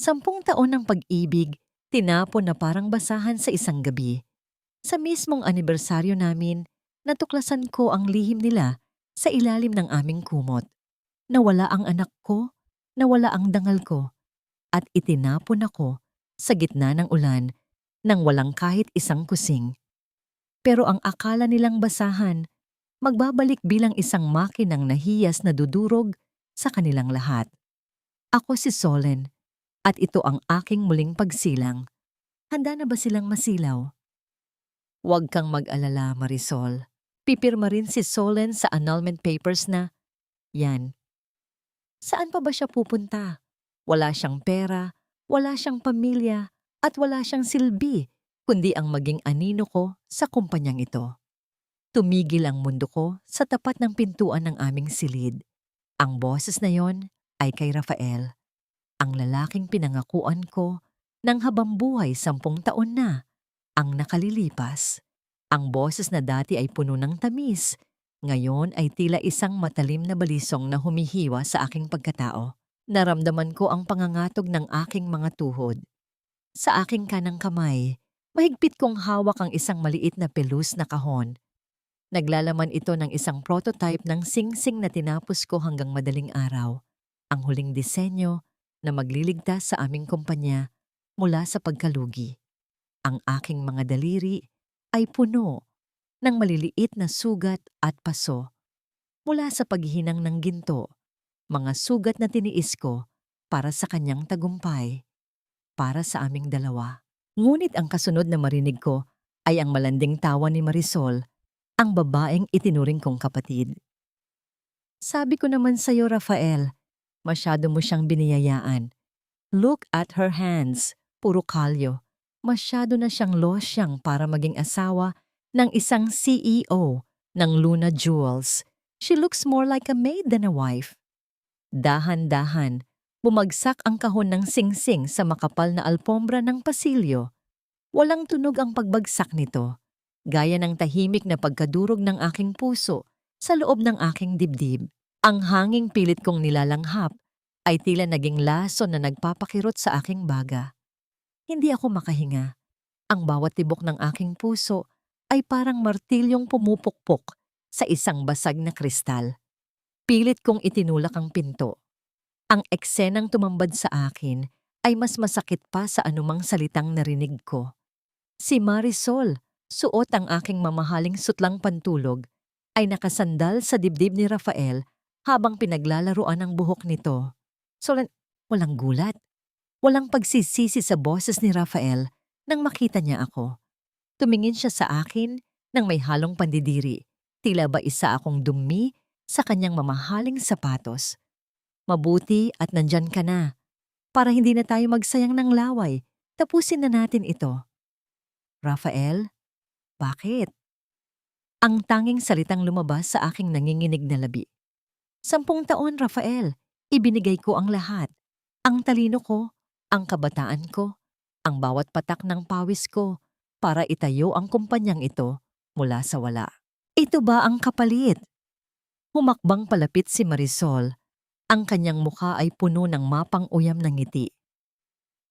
10 taon ng pag-ibig, tinapon na parang basahan sa isang gabi. Sa mismong anibersaryo namin, natuklasan ko ang lihim nila sa ilalim ng aming kumot. Nawala ang anak ko, nawala ang dangal ko, at itinapon ako sa gitna ng ulan nang walang kahit isang kusing. Pero ang akala nilang basahan, magbabalik bilang isang makinang nahiyas na dudurog sa kanilang lahat. Ako si Solen, at ito ang aking muling pagsilang. Handa na ba silang masilaw? Huwag kang mag-alala, Marisol. Pipirma rin si Solen sa annulment papers na, yan. Saan pa ba siya pupunta? Wala siyang pera, wala siyang pamilya, at wala siyang silbi, kundi ang maging anino ko sa kumpanyang ito. Tumigil ang mundo ko sa tapat ng pintuan ng aming silid. Ang boses na yon ay kay Rafael, ang lalaking pinangakuan ko ng habambuhay 10 taon na ang nakalilipas. Ang boses na dati ay puno ng tamis, ngayon ay tila isang matalim na balisong na humihiwa sa aking pagkatao. Naramdaman ko ang pangangatog ng aking mga tuhod. Sa aking kanang kamay, mahigpit kong hawak ang isang maliit na pelus na kahon. Naglalaman ito ng isang prototype ng singsing na tinapos ko hanggang madaling araw. Ang huling disenyo na magliligtas sa aming kumpanya mula sa pagkalugi. Ang aking mga daliri ay puno ng maliliit na sugat at paso mula sa paghihinang ng ginto, mga sugat na tiniis ko para sa kanyang tagumpay, para sa aming dalawa. Ngunit ang kasunod na marinig ko ay ang malanding tawa ni Marisol, ang babaeng itinuring kong kapatid. Sabi ko naman sa'yo, Rafael, masyado mo siyang biniyayaan. Look at her hands, puro kalyo. Masyado na siyang losyang para maging asawa ng isang CEO ng Luna Jewels. She looks more like a maid than a wife. Dahan-dahan, bumagsak ang kahon ng singsing sa makapal na alpombra ng pasilyo. Walang tunog ang pagbagsak nito, gaya ng tahimik na pagkadurog ng aking puso sa loob ng aking dibdib. Ang hanging pilit kong nilalanghap ay tila naging lason na nagpapakirot sa aking baga. Hindi ako makahinga. Ang bawat tibok ng aking puso ay parang martilyong pumupukpok sa isang basag na kristal. Pilit kong itinulak ang pinto. Ang eksenang tumambad sa akin ay mas masakit pa sa anumang salitang narinig ko. Si Marisol, suot ang aking mamahaling sutlang pantulog, ay nakasandal sa dibdib ni Rafael habang pinaglalaruan ang buhok nito. Walang gulat. Walang pagsisisi sa boses ni Rafael nang makita niya ako. Tumingin siya sa akin nang may halong pandidiri. Tila ba isa akong dumi sa kanyang mamahaling sapatos. Mabuti at nandyan ka na. Para hindi na tayo magsayang ng laway, tapusin na natin ito. Rafael, bakit? Ang tanging salitang lumabas sa aking nanginginig na labi. 10 taon, Rafael. Ibinigay ko ang lahat. Ang talino ko, ang kabataan ko, ang bawat patak ng pawis ko para itayo ang kumpanyang ito mula sa wala. Ito ba ang kapalit? Humakbang palapit si Marisol. Ang kanyang mukha ay puno ng mapang-uyam ng ngiti.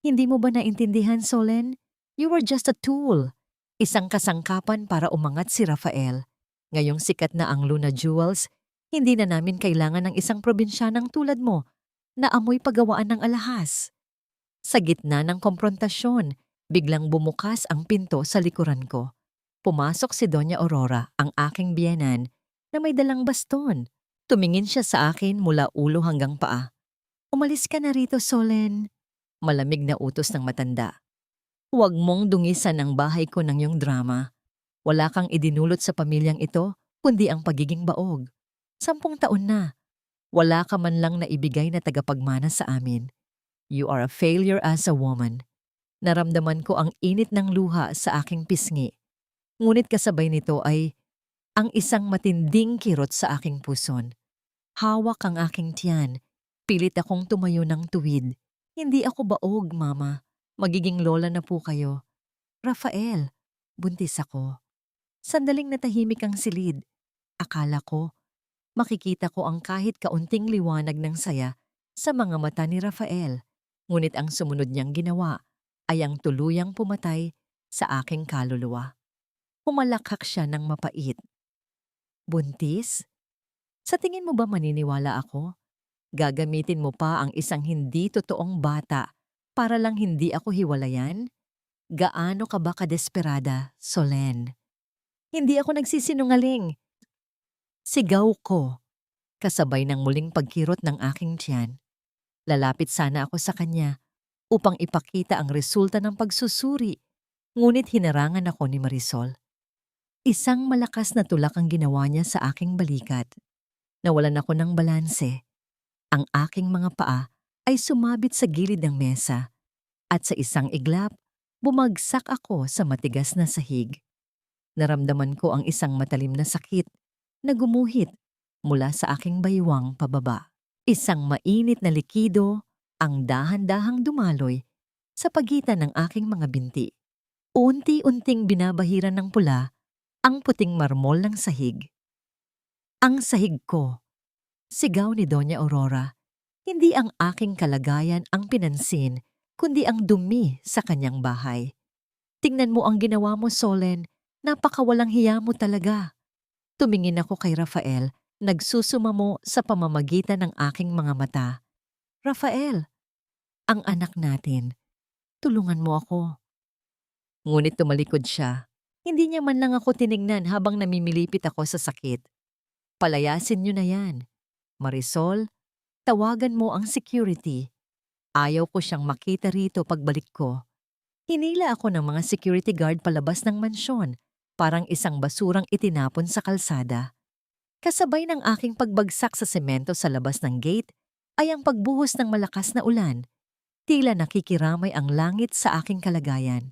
Hindi mo ba naintindihan, Solen? You were just a tool. Isang kasangkapan para umangat si Rafael. Ngayong sikat na ang Luna Jewels, hindi na namin kailangan ng isang probinsyanang tulad mo na amoy pagawaan ng alahas. Sa gitna ng komprontasyon, biglang bumukas ang pinto sa likuran ko. Pumasok si Doña Aurora, ang aking biyenan, na may dalang baston. Tumingin siya sa akin mula ulo hanggang paa. Umalis ka na rito, Solen. Malamig na utos ng matanda. Huwag mong dungisan ang bahay ko ng iyong drama. Wala kang idinulot sa pamilyang ito, kundi ang pagiging baog. 10 taon na. Wala ka man lang na ibigay na tagapagmana sa amin. You are a failure as a woman. Naramdaman ko ang init ng luha sa aking pisngi. Ngunit kasabay nito ay ang isang matinding kirot sa aking puson. Hawak ang aking tiyan. Pilit akong tumayo ng tuwid. Hindi ako baog, Mama. Magiging lola na po kayo. Rafael, buntis ako. Sandaling natahimik ang silid. Akala ko, makikita ko ang kahit kaunting liwanag ng saya sa mga mata ni Rafael. Ngunit ang sumunod niyang ginawa ay ang tuluyang pumatay sa aking kaluluwa. Humalakhak siya ng mapait. Buntis? Sa tingin mo ba maniniwala ako? Gagamitin mo pa ang isang hindi totoong bata para lang hindi ako hiwalayan? Gaano ka ba kadesperada, Solen? Hindi ako nagsisinungaling. Sigaw ko, kasabay ng muling pagkirot ng aking tiyan. Lalapit sana ako sa kanya upang ipakita ang resulta ng pagsusuri, ngunit hinarangan ako ni Marisol. Isang malakas na tulak ang ginawa niya sa aking balikat. Nawalan ako ng balanse. Ang aking mga paa ay sumabit sa gilid ng mesa at sa isang iglap, bumagsak ako sa matigas na sahig. Naramdaman ko ang isang matalim na sakit na gumuhit mula sa aking baywang pababa. Isang mainit na likido ang dahan-dahang dumaloy sa pagitan ng aking mga binti. Unti-unting binabahiran ng pula ang puting marmol ng sahig. Ang sahig ko, sigaw ni Doña Aurora. Hindi ang aking kalagayan ang pinansin, kundi ang dumi sa kanyang bahay. Tingnan mo ang ginawa mo, Solen. Napakawalang hiya mo talaga. Tumingin ako kay Rafael, nagsusumamo sa pamamagitan ng aking mga mata. Rafael, ang anak natin, tulungan mo ako. Ngunit tumalikod siya. Hindi niya man lang ako tinignan habang namimilipit ako sa sakit. Palayasin niyo na yan. Marisol, tawagan mo ang security. Ayaw ko siyang makita rito pagbalik ko. Hinila ako ng mga security guard palabas ng mansyon, parang isang basurang itinapon sa kalsada. Kasabay ng aking pagbagsak sa semento sa labas ng gate ay ang pagbuhos ng malakas na ulan. Tila nakikiramay ang langit sa aking kalagayan.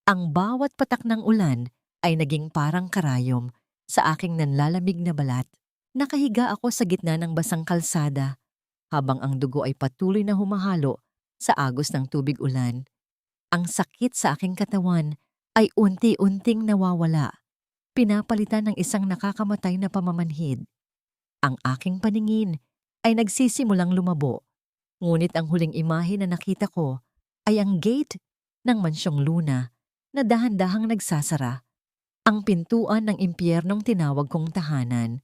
Ang bawat patak ng ulan ay naging parang karayom sa aking nanlalamig na balat. Nakahiga ako sa gitna ng basang kalsada habang ang dugo ay patuloy na humahalo sa agos ng tubig ulan. Ang sakit sa aking katawan ay unti-unting nawawala, pinapalitan ng isang nakakamatay na pamamanhid. Ang aking paningin ay nagsisimulang lumabo, ngunit ang huling imahe na nakita ko ay ang gate ng Mansyong Luna na dahan-dahang nagsasara, ang pintuan ng impyernong tinawag kong tahanan.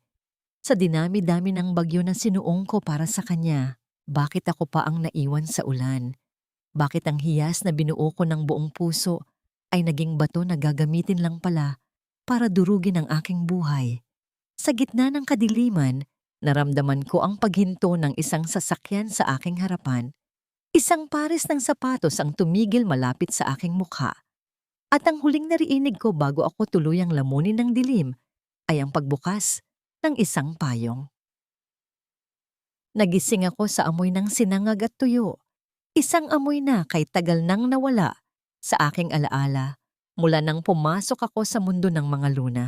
Sa dinami-dami ng bagyo na sinuong ko para sa kanya, bakit ako pa ang naiwan sa ulan? Bakit ang hiyas na binuo ko ng buong puso ay naging bato na gagamitin lang pala para durugin ang aking buhay? Sa gitna ng kadiliman, naramdaman ko ang paghinto ng isang sasakyan sa aking harapan. Isang pares ng sapatos ang tumigil malapit sa aking mukha. At ang huling narinig ko bago ako tuluyang lamunin ng dilim ay ang pagbukas ng isang payong. Nagising ako sa amoy ng sinangag at tuyo. Isang amoy na kay tagal nang nawala sa aking alaala mula nang pumasok ako sa mundo ng mga luna.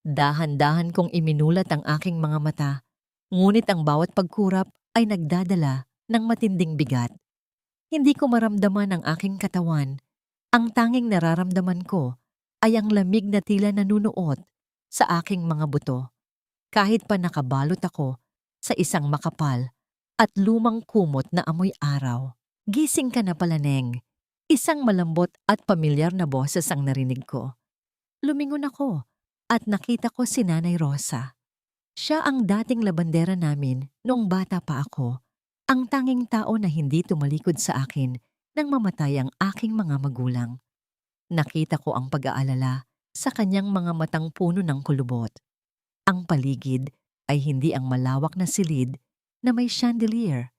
Dahan-dahan kong iminulat ang aking mga mata, ngunit ang bawat pagkurap ay nagdadala ng matinding bigat. Hindi ko maramdaman ang aking katawan. Ang tanging nararamdaman ko ay ang lamig na tila nanunuot sa aking mga buto. Kahit pa nakabalot ako sa isang makapal at lumang kumot na amoy araw. Gising ka na pala, Neng. Isang malambot at pamilyar na boses ang narinig ko. Lumingon ako at nakita ko si Nanay Rosa. Siya ang dating labandera namin noong bata pa ako, ang tanging tao na hindi tumalikod sa akin nang mamatay ang aking mga magulang. Nakita ko ang pag-aalala sa kanyang mga matang puno ng kulubot. Ang paligid ay hindi ang malawak na silid na may chandelier.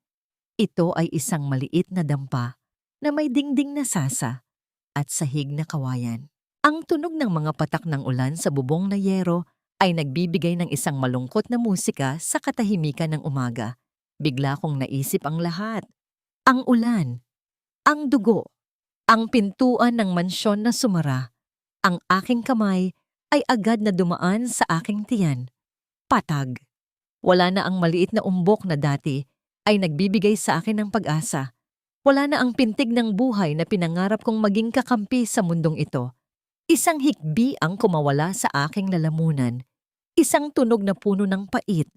Ito ay isang maliit na dampa na may dingding na sasa at sahig na kawayan. Ang tunog ng mga patak ng ulan sa bubong na yero ay nagbibigay ng isang malungkot na musika sa katahimikan ng umaga. Bigla kong naisip ang lahat. Ang ulan, ang dugo, ang pintuan ng mansyon na sumara. Ang aking kamay ay agad na dumaan sa aking tiyan. Patag. Wala na ang maliit na umbok na dati ay nagbibigay sa akin ng pag-asa. Wala na ang pintig ng buhay na pinangarap kong maging kakampi sa mundong ito. Isang hikbi ang kumawala sa aking lalamunan. Isang tunog na puno ng pait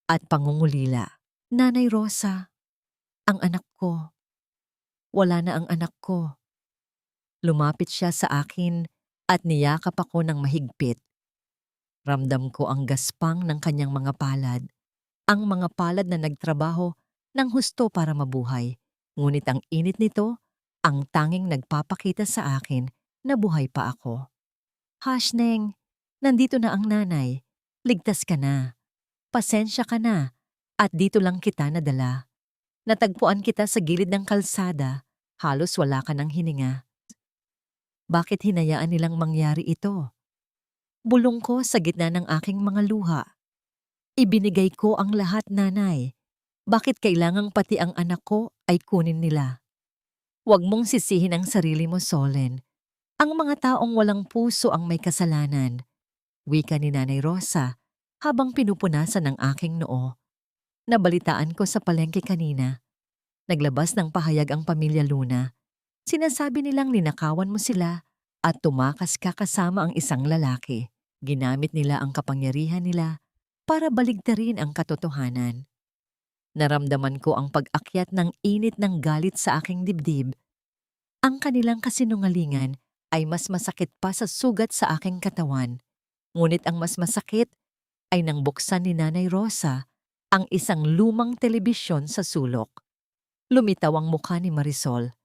at pangungulila. Nanay Rosa, ang anak ko. wala na ang anak ko. Lumapit siya sa akin at niyakap ako ng mahigpit. Ramdam ko ang gaspang ng kanyang mga palad. Ang mga palad na nagtrabaho ng husto para mabuhay. Ngunit ang init nito, ang tanging nagpapakita sa akin na buhay pa ako. Hashneng, nandito na ang nanay. Ligtas ka na. Pasensya ka na. At dito lang kita nadala. Natagpuan kita sa gilid ng kalsada. Halos wala ka ng hininga. Bakit hinayaan nilang mangyari ito? Bulong ko sa gitna ng aking mga luha. Ibinigay ko ang lahat, nanay. Bakit kailangang pati ang anak ko ay kunin nila? Huwag mong sisihin ang sarili mo, Solen. Ang mga taong walang puso ang may kasalanan. Wika ni Nanay Rosa habang pinupunasan ng aking noo. Nabalitaan ko sa palengke kanina. Naglabas ng pahayag ang pamilya Luna. Sinasabi nilang ninakawan mo sila at tumakas ka kasama ang isang lalaki. Ginamit nila ang kapangyarihan nila para baligtarin ang katotohanan. Naramdaman ko ang pag-akyat ng init ng galit sa aking dibdib. Ang kanilang kasinungalingan ay mas masakit pa sa sugat sa aking katawan. Ngunit ang mas masakit ay nang buksan ni Nanay Rosa ang isang lumang telebisyon sa sulok. Lumitaw ang mukha ni Marisol.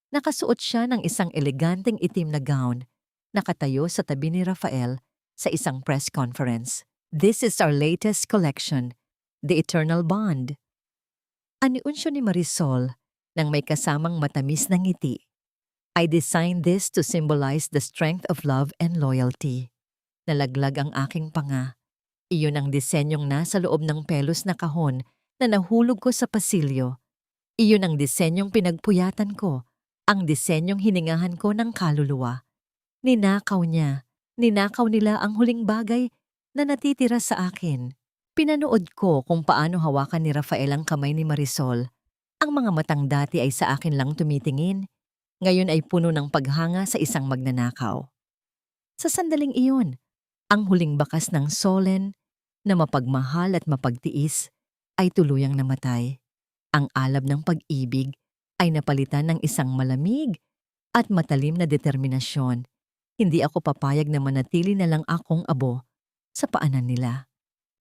Nakasuot siya ng isang eleganteng itim na gown, nakatayo sa tabi ni Rafael sa isang press conference. This is our latest collection, The Eternal Bond. Aniunsyo ni Marisol nang may kasamang matamis na ngiti. I designed this to symbolize the strength of love and loyalty. Nalaglag ang aking panga. Iyon ang disenyong nasa loob ng pelos na kahon na nahulog ko sa pasilyo. Iyon ang disenyong pinagpuyatan ko, ang disenyong hiningahan ko ng kaluluwa. Ninakaw niya. Ninakaw nila ang huling bagay na natitira sa akin. Pinanood ko kung paano hawakan ni Rafael ang kamay ni Marisol. Ang mga matang dati ay sa akin lang tumitingin. Ngayon ay puno ng paghanga sa isang magnanakaw. Sa sandaling iyon, ang huling bakas ng Solen na mapagmahal at mapagtiis ay tuluyang namatay. Ang alab ng pag-ibig ay napalitan ng isang malamig at matalim na determinasyon. Hindi ako papayag na manatili na lang akong abo sa paanan nila.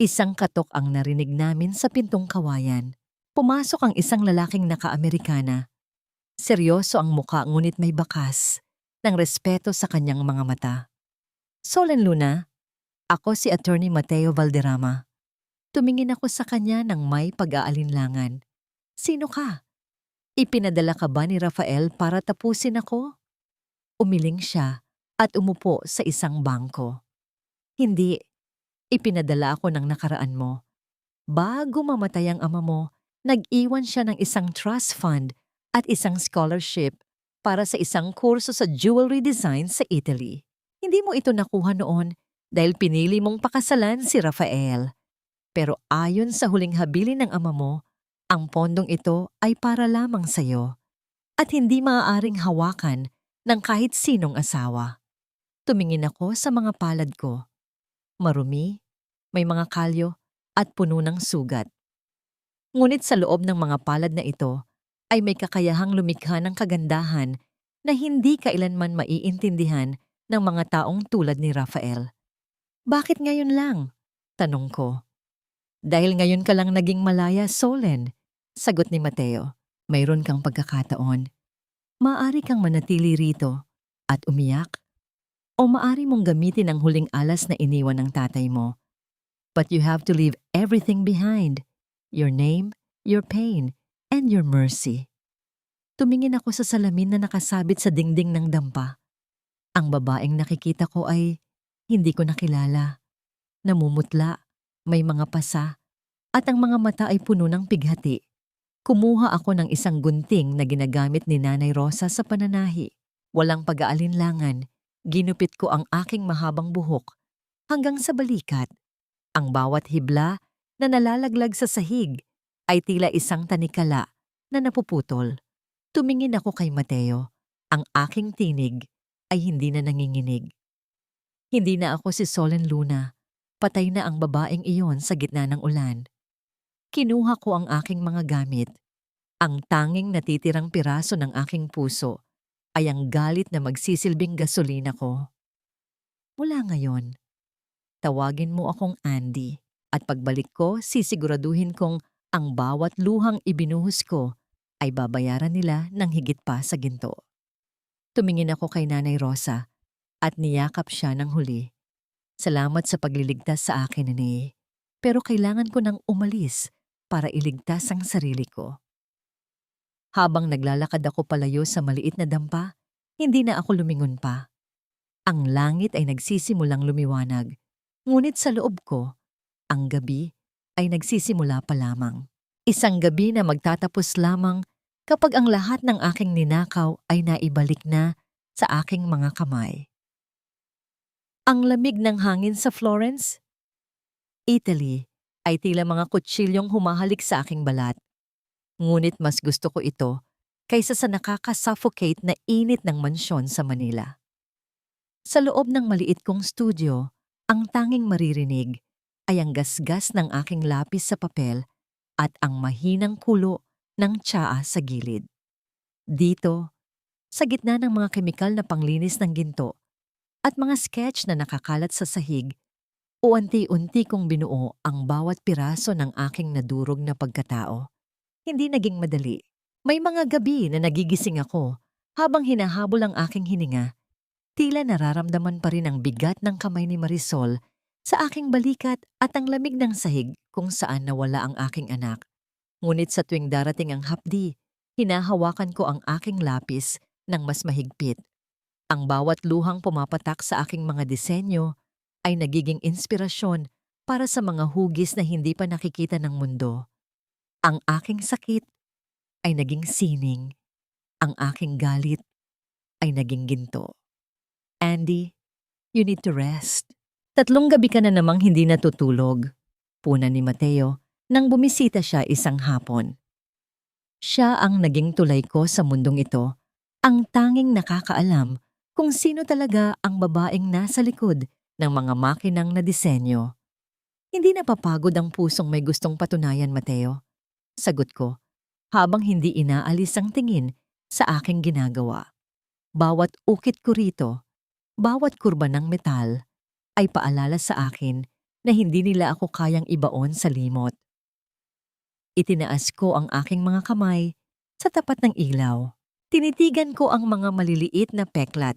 Isang katok ang narinig namin sa pintong kawayan. Pumasok ang isang lalaking naka-Amerikana. Seryoso ang muka ngunit may bakas ng respeto sa kanyang mga mata. Solen Luna, ako si Attorney Mateo Valderrama. Tumingin ako sa kanya ng may pag-aalinlangan. Sino ka? Ipinadala ka ba ni Rafael para tapusin ako? Umiling siya at umupo sa isang bangko. Hindi, ipinadala ako ng nakaraan mo. Bago mamatay ang ama mo, nag-iwan siya ng isang trust fund at isang scholarship para sa isang kurso sa jewelry design sa Italy. Hindi mo ito nakuha noon dahil pinili mong pakasalan si Rafael. Pero ayon sa huling habilin ng ama mo, ang pondong ito ay para lamang sa iyo at hindi maaaring hawakan ng kahit sinong asawa. Tumingin ako sa mga palad ko. Marumi, may mga kalyo at puno ng sugat. Ngunit sa loob ng mga palad na ito ay may kakayahang lumikha ng kagandahan na hindi kailanman maiintindihan ng mga taong tulad ni Rafael. Bakit ngayon lang? Tanong ko. Dahil ngayon ka lang naging malaya, Solen, sagot ni Mateo. Mayroon kang pagkakataon. Maaari kang manatili rito at umiyak. O maari mong gamitin ang huling alas na iniwan ng tatay mo. But you have to leave everything behind. Your name, your pain, and your mercy. Tumingin ako sa salamin na nakasabit sa dingding ng dampa. Ang babaeng nakikita ko ay hindi ko nakilala. Namumutla, may mga pasa, at ang mga mata ay puno ng pighati. Kumuha ako ng isang gunting na ginagamit ni Nanay Rosa sa pananahi. Walang pag-aalinlangan. Ginupit ko ang aking mahabang buhok hanggang sa balikat. Ang bawat hibla na nalalaglag sa sahig ay tila isang tanikala na napuputol. Tumingin ako kay Mateo. Ang aking tinig ay hindi na nanginginig. Hindi na ako si Solen Luna. Patay na ang babaeng iyon sa gitna ng ulan. Kinuha ko ang aking mga gamit. Ang tanging natitirang piraso ng aking puso ay ang galit na magsisilbing gasolina ko. Mula ngayon, tawagin mo akong Andy at pagbalik ko sisiguraduhin kong ang bawat luhang ibinuhos ko ay babayaran nila ng higit pa sa ginto. Tumingin ako kay Nanay Rosa at niyakap siya ng huli. Salamat sa pagliligtas sa akin, Nene. Pero kailangan ko nang umalis para iligtas ang sarili ko. Habang naglalakad ako palayo sa maliit na dampa, hindi na ako lumingon pa. Ang langit ay nagsisimulang lumiwanag, ngunit sa loob ko, ang gabi ay nagsisimula pa lamang. Isang gabi na magtatapos lamang kapag ang lahat ng aking ninakaw ay naibalik na sa aking mga kamay. Ang lamig ng hangin sa Florence, Italy, ay tila mga kutsilyong humahalik sa aking balat. Ngunit mas gusto ko ito kaysa sa nakakasuffocate na init ng mansyon sa Manila. Sa loob ng maliit kong studio, ang tanging maririnig ay ang gasgas ng aking lapis sa papel at ang mahinang kulo ng tsaa sa gilid. Dito, sa gitna ng mga kemikal na panglinis ng ginto at mga sketch na nakakalat sa sahig, unti-unti kong binuo ang bawat piraso ng aking nadurog na pagkatao. Hindi naging madali. May mga gabi na nagigising ako habang hinahabol ang aking hininga. Tila nararamdaman pa rin ang bigat ng kamay ni Marisol sa aking balikat at ang lamig ng sahig kung saan nawala ang aking anak. Ngunit sa tuwing darating ang hapdi, hinahawakan ko ang aking lapis ng mas mahigpit. Ang bawat luhang pumapatak sa aking mga disenyo ay nagiging inspirasyon para sa mga hugis na hindi pa nakikita ng mundo. Ang aking sakit ay naging sining. Ang aking galit ay naging ginto. Andy, you need to rest. 3 gabi ka na namang hindi natutulog. Puna ni Mateo nang bumisita siya isang hapon. Siya ang naging tulay ko sa mundong ito, ang tanging nakakaalam kung sino talaga ang babaeng nasa likod ng mga makinang na disenyo. Hindi napapagod ang pusong may gustong patunayan, Mateo. Sagot ko, habang hindi inaalis ang tingin sa aking ginagawa. Bawat ukit ko rito, bawat kurba ng metal, ay paalala sa akin na hindi nila ako kayang ibaon sa limot. Itinaas ko ang aking mga kamay sa tapat ng ilaw. Tinitigan ko ang mga maliliit na peklat,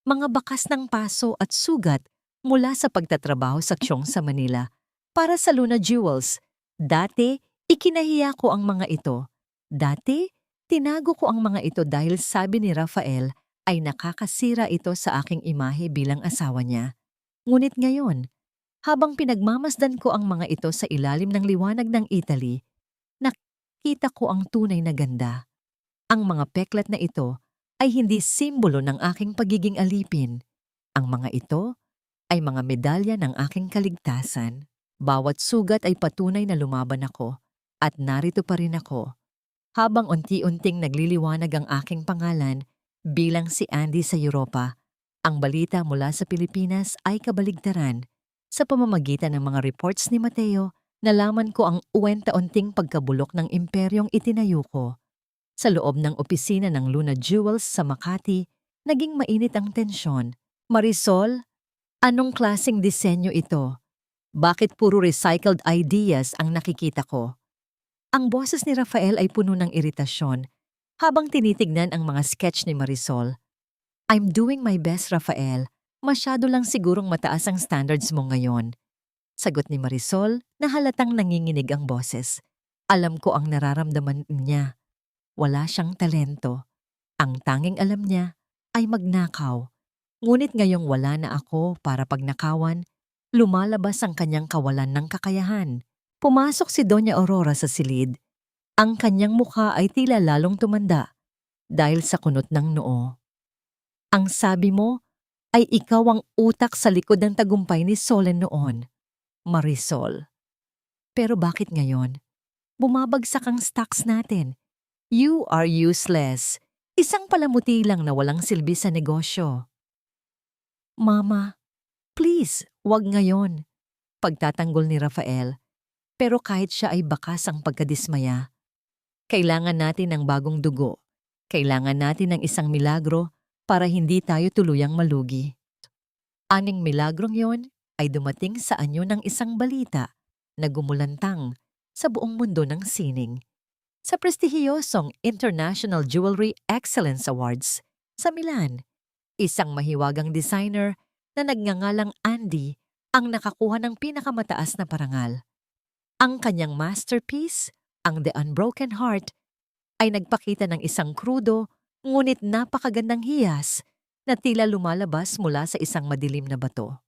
mga bakas ng paso at sugat mula sa pagtatrabaho sa Kyong sa Manila para sa Luna Jewels. Dati, ikinahiya ko ang mga ito. Dati, tinago ko ang mga ito dahil sabi ni Rafael ay nakakasira ito sa aking imahe bilang asawa niya. Ngunit ngayon, habang pinagmamasdan ko ang mga ito sa ilalim ng liwanag ng Italy, nakita ko ang tunay na ganda. Ang mga peklat na ito ay hindi simbolo ng aking pagiging alipin. Ang mga ito ay mga medalya ng aking kaligtasan. Bawat sugat ay patunay na lumaban ako at narito pa rin ako. Habang unti-unting nagliliwanag ang aking pangalan bilang si Andy sa Europa, ang balita mula sa Pilipinas ay kabaligtaran. Sa pamamagitan ng mga reports ni Mateo, nalaman ko ang uwenta-unting pagkabulok ng imperyong itinayo ko. Sa loob ng opisina ng Luna Jewels sa Makati, naging mainit ang tensyon. Marisol, anong klaseng disenyo ito? Bakit puro recycled ideas ang nakikita ko? Ang boses ni Rafael ay puno ng iritasyon habang tinitignan ang mga sketch ni Marisol. I'm doing my best, Rafael. Masyado lang sigurong mataas ang standards mo ngayon. Sagot ni Marisol na halatang nanginginig ang boses. Alam ko ang nararamdaman niya. Wala siyang talento. Ang tanging alam niya ay magnakaw. Ngunit ngayong wala na ako para pagnakawan, lumalabas ang kanyang kawalan ng kakayahan. Pumasok si Doña Aurora sa silid. Ang kanyang mukha ay tila lalong tumanda dahil sa kunot ng noo. Ang sabi mo ay ikaw ang utak sa likod ng tagumpay ni Solen noon, Marisol. Pero bakit ngayon? Bumabagsak ang stocks natin. You are useless. Isang palamuti lang na walang silbi sa negosyo. Mama, please, wag ngayon. Pagtatanggol ni Rafael. Pero kahit siya ay bakas ang pagkadismaya, Kailangan natin ng bagong dugo. Kailangan natin ng isang milagro para hindi tayo tuluyang malugi. Aning milagrong yon ay dumating sa anyo ng isang balita na gumulantang sa buong mundo ng sining. Sa prestihiyosong International Jewelry Excellence Awards sa Milan, isang mahiwagang designer na nagngangalang Andy ang nakakuha ng pinakamataas na parangal. Ang kanyang masterpiece, ang The Unbroken Heart, ay nagpakita ng isang krudo ngunit napakagandang hiyas na tila lumalabas mula sa isang madilim na bato.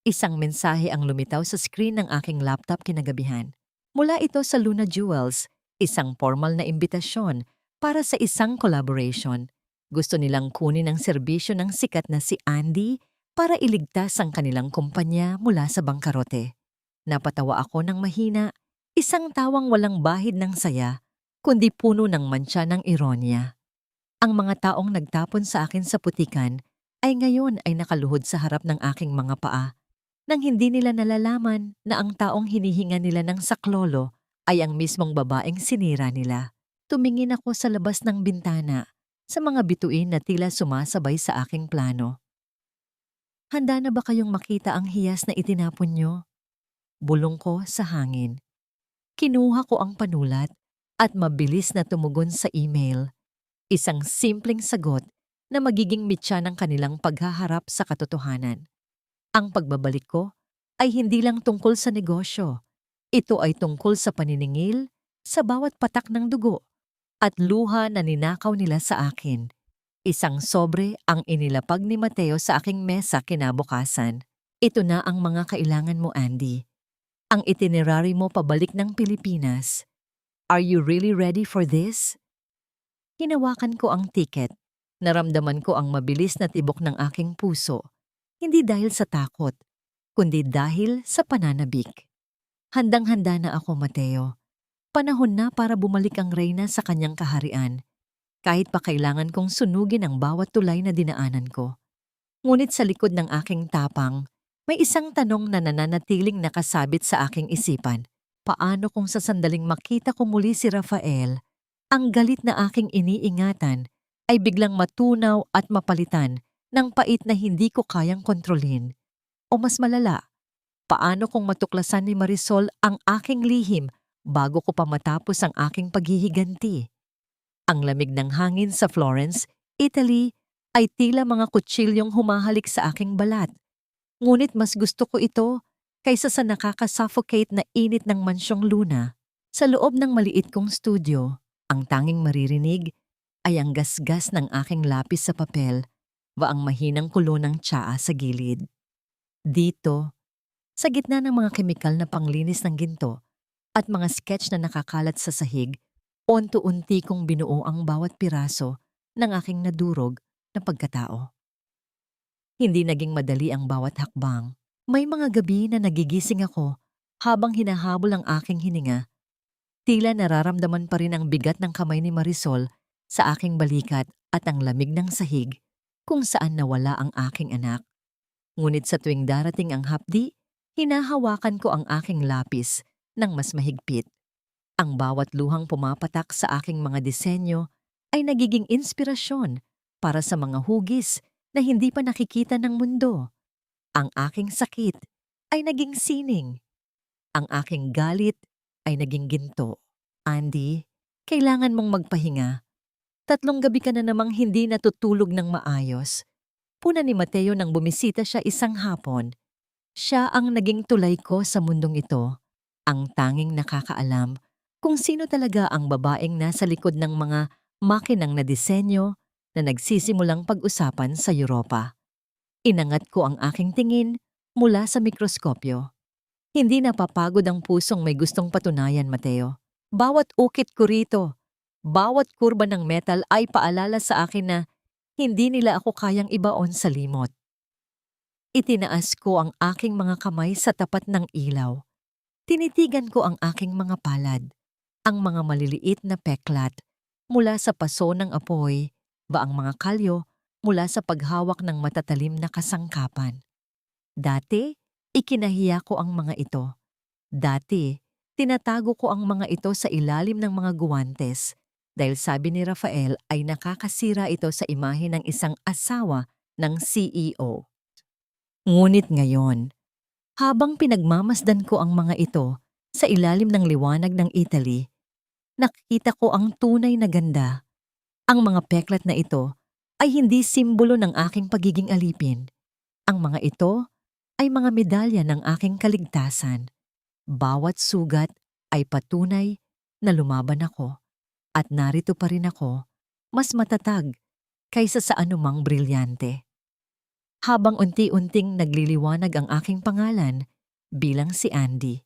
Isang mensahe ang lumitaw sa screen ng aking laptop kinagabihan. Mula ito sa Luna Jewels, isang formal na imbitasyon para sa isang collaboration. Gusto nilang kunin ang serbisyo ng sikat na si Andy para iligtas ang kanilang kumpanya mula sa bangkarote. Napatawa ako ng mahina, isang tawang walang bahid ng saya, kundi puno ng mantsa ng ironya. Ang mga taong nagtapon sa akin sa putikan ay ngayon ay nakaluhod sa harap ng aking mga paa nang hindi nila nalalaman na ang taong hinihinga nila ng saklolo ay ang mismong babaeng sinira nila. Tumingin ako sa labas ng bintana sa mga bituin na tila sumasabay sa aking plano. Handa na ba kayong makita ang hiyas na itinapon nyo? Bulong ko sa hangin. Kinuha ko ang panulat at mabilis na tumugon sa email. Isang simpleng sagot na magiging mitya ng kanilang paghaharap sa katotohanan. Ang pagbabalik ko ay hindi lang tungkol sa negosyo. Ito ay tungkol sa paniningil, sa bawat patak ng dugo, at luha na ninakaw nila sa akin. Isang sobre ang inilapag ni Mateo sa aking mesa kinabukasan. Ito na ang mga kailangan mo, Andy. Ang itinerary mo pabalik ng Pilipinas. Are you really ready for this? Hinawakan ko ang tiket. Naramdaman ko ang mabilis na tibok ng aking puso. Hindi dahil sa takot, kundi dahil sa pananabik. Handang-handa na ako, Mateo. Panahon na para bumalik ang reyna sa kanyang kaharian. Kahit pa kailangan kong sunugin ang bawat tulay na dinaanan ko. Ngunit sa likod ng aking tapang, may isang tanong na nananatiling nakasabit sa aking isipan. Paano kung sa sandaling makita ko muli si Rafael, ang galit na aking iniingatan ay biglang matunaw at mapalitan ng pait na hindi ko kayang kontrolin? O mas malala, paano kung matuklasan ni Marisol ang aking lihim bago ko pa matapos ang aking paghihiganti? Ang lamig ng hangin sa Florence, Italy, ay tila mga kutsilyong humahalik sa aking balat. Ngunit mas gusto ko ito kaysa sa nakakasuffocate na init ng mansyong Luna. Sa loob ng maliit kong studio, ang tanging maririnig ay ang gasgas ng aking lapis sa papel o ang mahinang kulo ng tsaa sa gilid. Dito, sa gitna ng mga kemikal na panglinis ng ginto at mga sketch na nakakalat sa sahig, unti-unti kong binuo ang bawat piraso ng aking nadurog na pagkatao. Hindi naging madali ang bawat hakbang. May mga gabi na nagigising ako habang hinahabol ang aking hininga. Tila nararamdaman pa rin ang bigat ng kamay ni Marisol sa aking balikat at ang lamig ng sahig kung saan nawala ang aking anak. Ngunit sa tuwing darating ang hapdi, hinahawakan ko ang aking lapis ng mas mahigpit. Ang bawat luhang pumapatak sa aking mga disenyo ay nagiging inspirasyon para sa mga hugis na hindi pa nakikita ng mundo. Ang aking sakit ay naging sining. Ang aking galit ay naging ginto. Andy, kailangan mong magpahinga. 3 gabi ka na namang hindi natutulog ng maayos. Puna ni Mateo nang bumisita siya isang hapon. Siya ang naging tulay ko sa mundong ito. Ang tanging nakakaalam kung sino talaga ang babaeng nasa likod ng mga makinang na disenyo na nagsisimulang pag-usapan sa Europa. Inangat ko ang aking tingin mula sa mikroskopyo. Hindi napapagod ang pusong may gustong patunayan, Mateo. Bawat ukit ko rito, bawat kurba ng metal ay paalala sa akin na hindi nila ako kayang ibaon sa limot. Itinaas ko ang aking mga kamay sa tapat ng ilaw. Tinitigan ko ang aking mga palad, ang mga maliliit na peklat mula sa paso ng apoy, ba ang mga kalyo mula sa paghawak ng matatalim na kasangkapan. Dati, ikinahiya ko ang mga ito. Dati, Tinatago ko ang mga ito sa ilalim ng mga guwantes dahil sabi ni Rafael ay nakakasira ito sa imahe ng isang asawa ng CEO. Ngunit ngayon, habang pinagmamasdan ko ang mga ito sa ilalim ng liwanag ng Italy, nakita ko ang tunay na ganda. Ang mga peklat na ito ay hindi simbolo ng aking pagiging alipin. Ang mga ito ay mga medalya ng aking kaligtasan. Bawat sugat ay patunay na lumaban ako at narito pa rin ako, mas matatag kaysa sa anumang brilyante. Habang unti-unting nagliliwanag ang aking pangalan bilang si Andy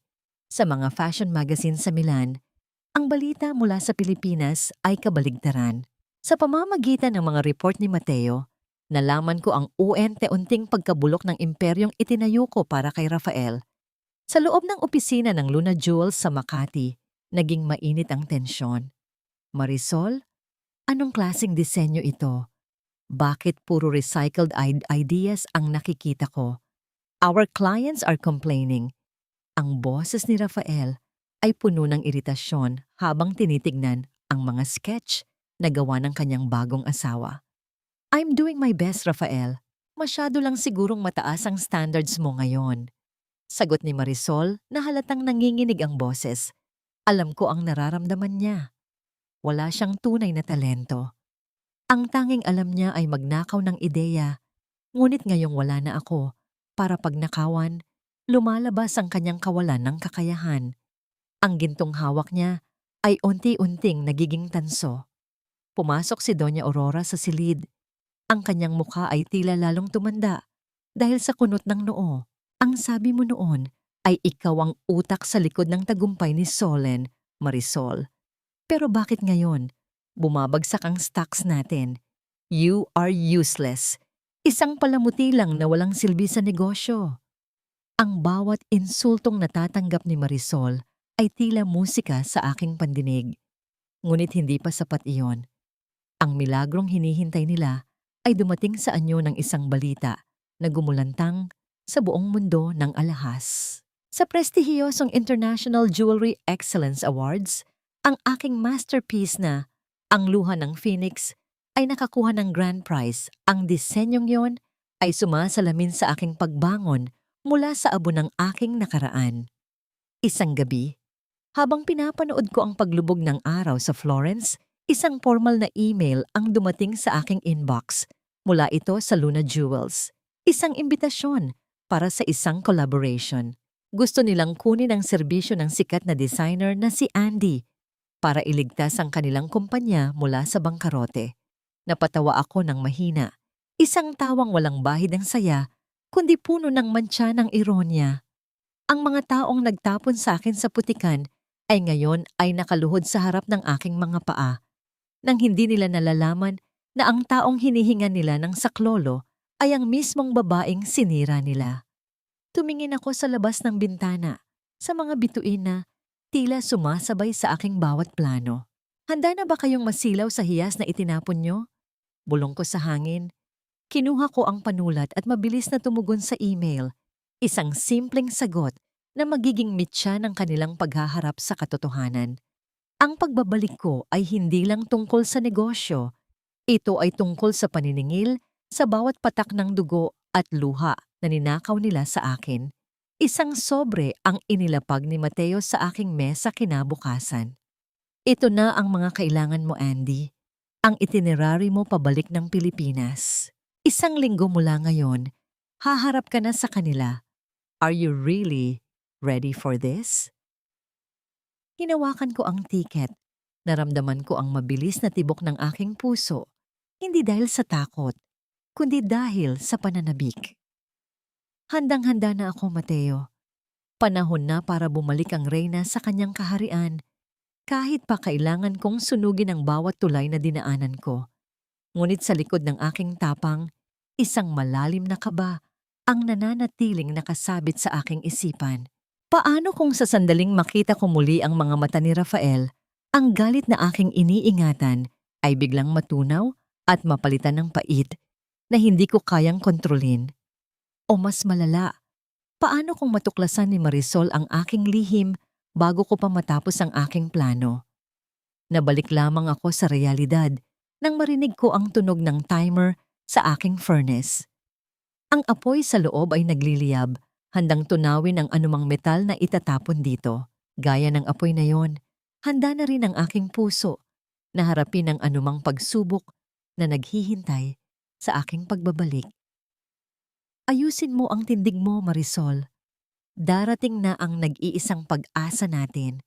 sa mga fashion magazine sa Milan, ang balita mula sa Pilipinas ay kabaligtaran. Sa pamamagitan ng mga report ni Mateo, nalaman ko ang unti-unting pagkabulok ng imperyong itinayo ko para kay Rafael. Sa loob ng opisina ng Luna Jewels sa Makati, naging mainit ang tensyon. Marisol, anong klaseng disenyo ito? Bakit puro recycled ideas ang nakikita ko? Our clients are complaining. Ang boses ni Rafael ay puno ng iritasyon habang tinitignan ang mga sketch na gawa ng kanyang bagong asawa. I'm doing my best, Rafael. Masyado lang sigurong mataas ang standards mo ngayon. Sagot ni Marisol na halatang nanginginig ang boses. Alam ko ang nararamdaman niya. Wala siyang tunay na talento. Ang tanging alam niya ay magnakaw ng ideya, ngunit ngayong wala na ako para pagnakawan, lumalabas ang kanyang kawalan ng kakayahan. Ang gintong hawak niya ay unti-unting nagiging tanso. Pumasok si Doña Aurora sa silid. Ang kanyang mukha ay tila lalong tumanda dahil sa kunot ng noo. Ang sabi mo noon ay ikaw ang utak sa likod ng tagumpay ni Solen, Marisol. Pero bakit ngayon? Bumabagsak ang stocks natin. You are useless. Isang palamuti lang na walang silbi sa negosyo. Ang bawat insultong natatanggap ni Marisol ay tila musika sa aking pandinig. Ngunit hindi pa sapat iyon. Ang milagrong hinihintay nila ay dumating sa anyo ng isang balita na gumulantang sa buong mundo ng alahas. Sa prestihiyosong International Jewelry Excellence Awards, ang aking masterpiece na Ang Luha ng Phoenix ay nakakuha ng grand prize. Ang disenyong yon ay sumasalamin sa aking pagbangon mula sa abo ng aking nakaraan. Isang gabi, habang pinapanood ko ang paglubog ng araw sa Florence, isang formal na email ang dumating sa aking inbox. Mula ito sa Luna Jewels. Isang imbitasyon para sa isang collaboration. Gusto nilang kunin ang serbisyo ng sikat na designer na si Andy para iligtas ang kanilang kumpanya mula sa bangkarote. Napatawa ako ng mahina. Isang tawang walang bahid ng saya, kundi puno ng mantsa ng ironya. Ang mga taong nagtapon sa akin sa putikan ay ngayon ay nakaluhod sa harap ng aking mga paa. Nang hindi nila nalalaman na ang taong hinihingan nila ng saklolo ay ang mismong babaeng sinira nila. Tumingin ako sa labas ng bintana, sa mga bituin na tila sumasabay sa aking bawat plano. Handa na ba kayong masilaw sa hiyas na itinapon nyo? Bulong ko sa hangin. Kinuha ko ang panulat at mabilis na tumugon sa email. Isang simpleng sagot na magiging mitya ng kanilang paghaharap sa katotohanan. Ang pagbabalik ko ay hindi lang tungkol sa negosyo. Ito ay tungkol sa paniningil sa bawat patak ng dugo at luha na ninakaw nila sa akin. Isang sobre ang inilapag ni Mateo sa aking mesa kinabukasan. Ito na ang mga kailangan mo, Andy. Ang itinerary mo pabalik ng Pilipinas. Isang linggo mula ngayon, haharap ka na sa kanila. Are you really ready for this? Hinawakan ko ang tiket. Naramdaman ko ang mabilis na tibok ng aking puso. Hindi dahil sa takot, kundi dahil sa pananabik. Handang-handa na ako, Mateo. Panahon na para bumalik ang reyna sa kanyang kaharian, kahit pa kailangan kong sunugin ang bawat tulay na dinaanan ko. Ngunit sa likod ng aking tapang, isang malalim na kaba ang nananatiling nakasabit sa aking isipan. Paano kung sa sandaling makita ko muli ang mga mata ni Rafael, ang galit na aking iniingatan ay biglang matunaw at mapalitan ng pait na hindi ko kayang kontrolin? O mas malala, paano kung matuklasan ni Marisol ang aking lihim bago ko pa matapos ang aking plano. Nabalik lamang ako sa realidad nang marinig ko ang tunog ng timer sa aking furnace. Ang apoy sa loob ay nagliliyab, handang tunawin ang anumang metal na itatapon dito. Gaya ng apoy na yon, handa na rin ang aking puso na harapin ang anumang pagsubok na naghihintay sa aking pagbabalik. Ayusin mo ang tindig mo, Marisol. Darating na ang nag-iisang pag-asa natin.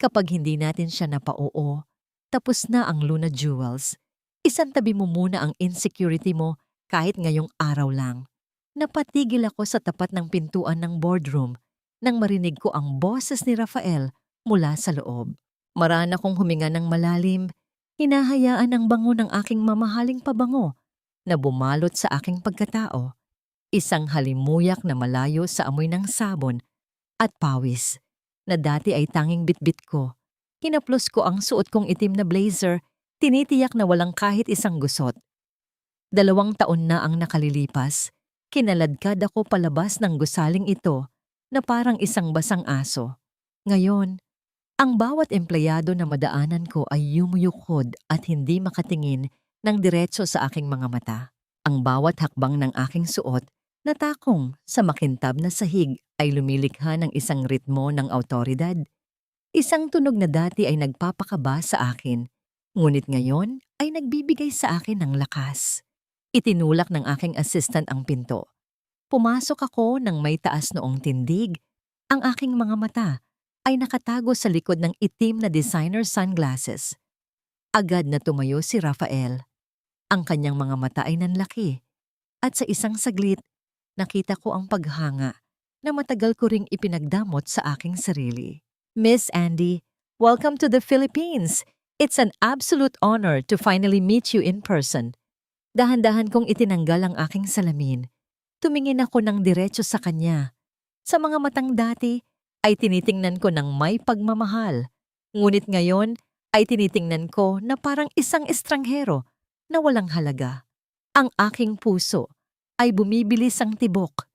Kapag hindi natin siya napauo, tapos na ang Luna Jewels. Isantabi mo muna ang insecurity mo kahit ngayong araw lang. Napatigil ako sa tapat ng pintuan ng boardroom nang marinig ko ang boses ni Rafael mula sa loob. Marana kong huminga ng malalim, hinahayaan ang bango ng aking mamahaling pabango na bumalot sa aking pagkatao. Isang halimuyak na malayo sa amoy ng sabon at pawis na dati ay tanging bitbit ko. Hinaplos ko ang suot kong itim na blazer, tinitiyak na walang kahit isang gusot. 2 taon na ang nakalilipas, kinaladkad ako palabas ng gusaling ito na parang isang basang aso. Ngayon, ang bawat empleyado na madaanan ko ay yumuyukod at hindi makatingin ng diretso sa aking mga mata. Ang bawat hakbang ng aking suot na takong sa makintab na sahig ay lumilikha ng isang ritmo ng awtoridad. Isang tunog na dati ay nagpapakaba sa akin, ngunit ngayon ay nagbibigay sa akin ng lakas. Itinulak ng aking assistant ang pinto. Pumasok ako ng may taas noong tindig. Ang aking mga mata ay nakatago sa likod ng itim na designer sunglasses. Agad na tumayo si Rafael. Ang kanyang mga mata ay nanlaki. At sa isang saglit, nakita ko ang paghanga na matagal ko ring ipinagdamot sa aking sarili. Miss Andy, welcome to the Philippines. It's an absolute honor to finally meet you in person. Dahan-dahan kong itinanggal ang aking salamin. Tumingin ako ng diretso sa kanya. Sa mga matang dati ay tinitingnan ko ng may pagmamahal. Ngunit ngayon ay tinitingnan ko na parang isang estranghero na walang halaga. Ang aking puso ay bumibilis ang tibok.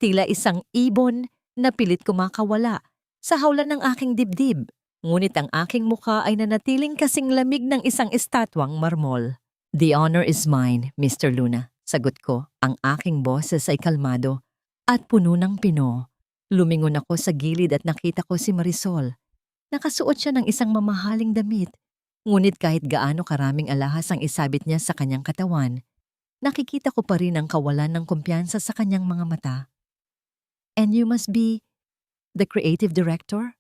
Tila isang ibon na pilit kumakawala sa hawlan ng aking dibdib. Ngunit ang aking mukha ay nanatiling kasing lamig ng isang estatwang marmol. The honor is mine, Mr. Luna. Sagot ko, ang aking boses ay kalmado at puno ng pino. Lumingon ako sa gilid at nakita ko si Marisol. Nakasuot siya ng isang mamahaling damit. Ngunit kahit gaano karaming alahas ang isabit niya sa kanyang katawan, nakikita ko pa rin ang kawalan ng kumpiyansa sa kanyang mga mata. And you must be the creative director?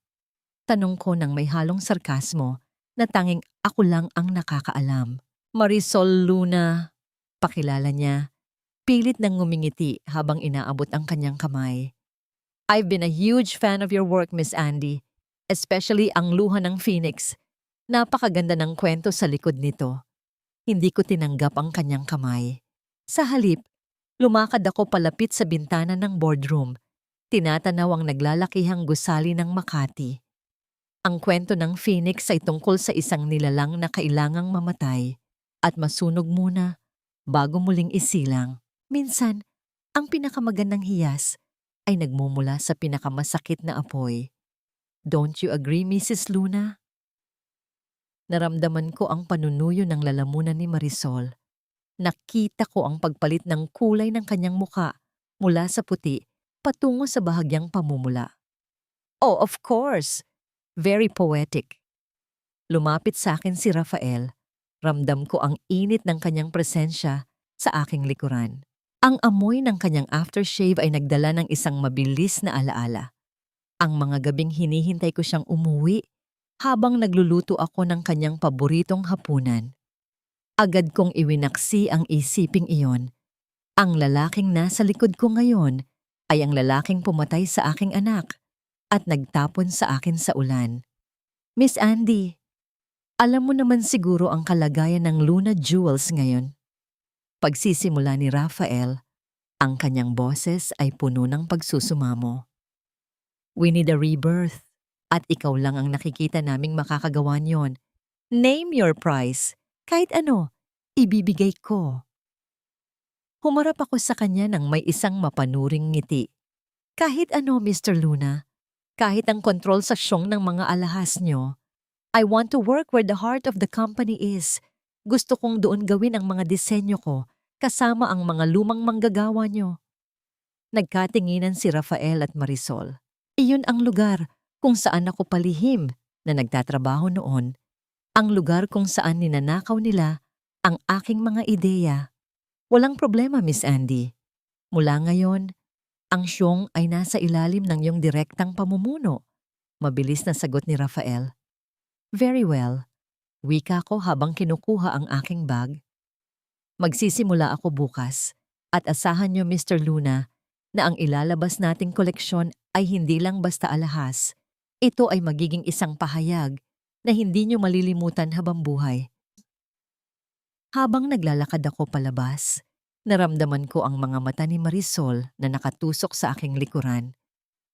Tanong ko ng may halong sarkasmo na tanging ako lang ang nakakaalam. Marisol Luna, pakilala niya. Pilit nang ngumingiti habang inaabot ang kanyang kamay. I've been a huge fan of your work, Miss Andy. Especially ang Luha ng Phoenix. Napakaganda ng kwento sa likod nito. Hindi ko tinanggap ang kanyang kamay. Sa halip, lumakad ako palapit sa bintana ng boardroom. Tinatanaw ang naglalakihang gusali ng Makati. Ang kwento ng Phoenix ay tungkol sa isang nilalang na kailangang mamatay at masunog muna bago muling isilang. Minsan, ang pinakamagandang hiyas ay nagmumula sa pinakamasakit na apoy. Don't you agree, Mrs. Luna? Naramdaman ko ang panunuyo ng lalamunan ni Marisol. Nakita ko ang pagpalit ng kulay ng kanyang muka mula sa puti patungo sa bahagyang pamumula. Oh, of course! Very poetic. Lumapit sa akin si Rafael. Ramdam ko ang init ng kanyang presensya sa aking likuran. Ang amoy ng kanyang aftershave ay nagdala ng isang mabilis na alaala. Ang mga gabing hinihintay ko siyang umuwi habang nagluluto ako ng kanyang paboritong hapunan. Agad kong iwinaksi ang isiping iyon. Ang lalaking nasa likod ko ngayon ay ang lalaking pumatay sa aking anak at nagtapon sa akin sa ulan. Miss Andy, alam mo naman siguro ang kalagayan ng Luna Jewels ngayon. Pagsisimula ni Rafael, ang kanyang boses ay puno ng pagsusumamo. We need a rebirth at ikaw lang ang nakikita naming makakagawa niyon. Name your price. Kahit ano, ibibigay ko. Humarap ako sa kanya nang may isang mapanuring ngiti. Kahit ano, Mr. Luna. Kahit ang kontrol sa siyong ng mga alahas nyo, I want to work where the heart of the company is. Gusto kong doon gawin ang mga disenyo ko kasama ang mga lumang manggagawa nyo. Nagkatinginan si Rafael at Marisol. Iyon ang lugar kung saan ako palihim na nagtatrabaho noon. Ang lugar kung saan ninanakaw nila ang aking mga ideya. Walang problema, Miss Andy. Mula ngayon, ang siyong ay nasa ilalim ng iyong direktang pamumuno. Mabilis na sagot ni Rafael. Very well. Wika ko habang kinukuha ang aking bag. Magsisimula ako bukas at asahan niyo, Mr. Luna, na ang ilalabas nating koleksyon ay hindi lang basta alahas. Ito ay magiging isang pahayag na hindi niyo malilimutan habang buhay. Habang naglalakad ako palabas, naramdaman ko ang mga mata ni Marisol na nakatusok sa aking likuran.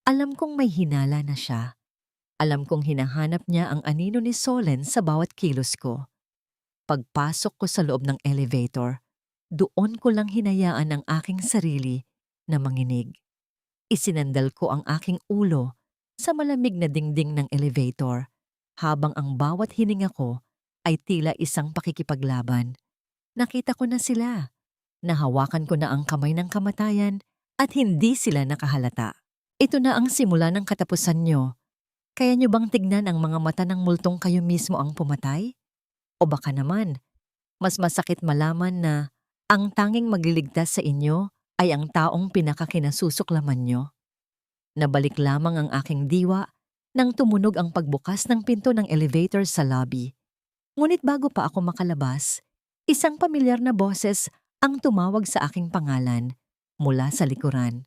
Alam kong may hinala na siya. Alam kong hinahanap niya ang anino ni Solen sa bawat kilos ko. Pagpasok ko sa loob ng elevator, doon ko lang hinayaan ang aking sarili na manginig. Isinandal ko ang aking ulo sa malamig na dingding ng elevator habang ang bawat hininga ko ay tila isang pakikipaglaban. Nakita ko na sila. Nahawakan ko na ang kamay ng kamatayan at hindi sila nakahalata. Ito na ang simula ng katapusan nyo. Kaya nyo bang tignan ang mga mata ng multong kayo mismo ang pumatay? O baka naman, mas masakit malaman na ang tanging magliligtas sa inyo ay ang taong pinakakinasusuklaman nyo. Nabalik lamang ang aking diwa nang tumunog ang pagbukas ng pinto ng elevator sa lobby. Ngunit bago pa ako makalabas, isang pamilyar na boses ang tumawag sa aking pangalan mula sa likuran.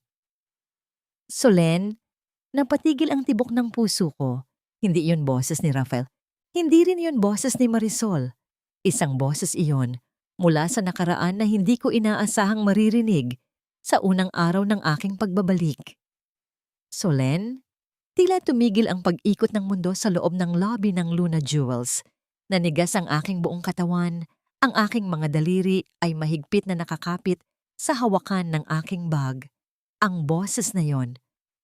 Solen, napatigil ang tibok ng puso ko. Hindi iyon boses ni Rafael. Hindi rin iyon boses ni Marisol. Isang boses iyon mula sa nakaraan na hindi ko inaasahang maririnig sa unang araw ng aking pagbabalik. Solen, tila tumigil ang pag-ikot ng mundo sa loob ng lobby ng Luna Jewels. Nanigas ang aking buong katawan. Ang aking mga daliri ay mahigpit na nakakapit sa hawakan ng aking bag. Ang boses na yon,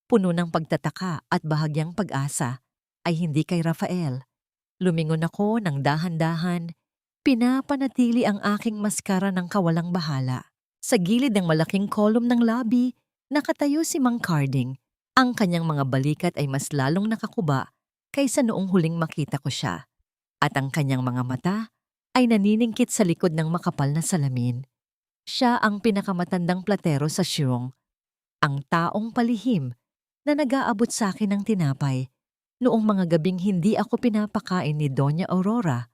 puno ng pagtataka at bahagyang pag-asa, ay hindi kay Rafael. Lumingon ako ng dahan-dahan. Pinapanatili ang aking maskara ng kawalang bahala. Sa gilid ng malaking kolum ng lobby, nakatayo si Mang Carding. Ang kanyang mga balikat ay mas lalong nakakuba kaysa noong huling makita ko siya. At ang kanyang mga mata ay naniningkit sa likod ng makapal na salamin. Siya ang pinakamatandang platero sa Shirong. Ang taong palihim na nag-aabot sa akin ng tinapay noong mga gabing hindi ako pinapakain ni Doña Aurora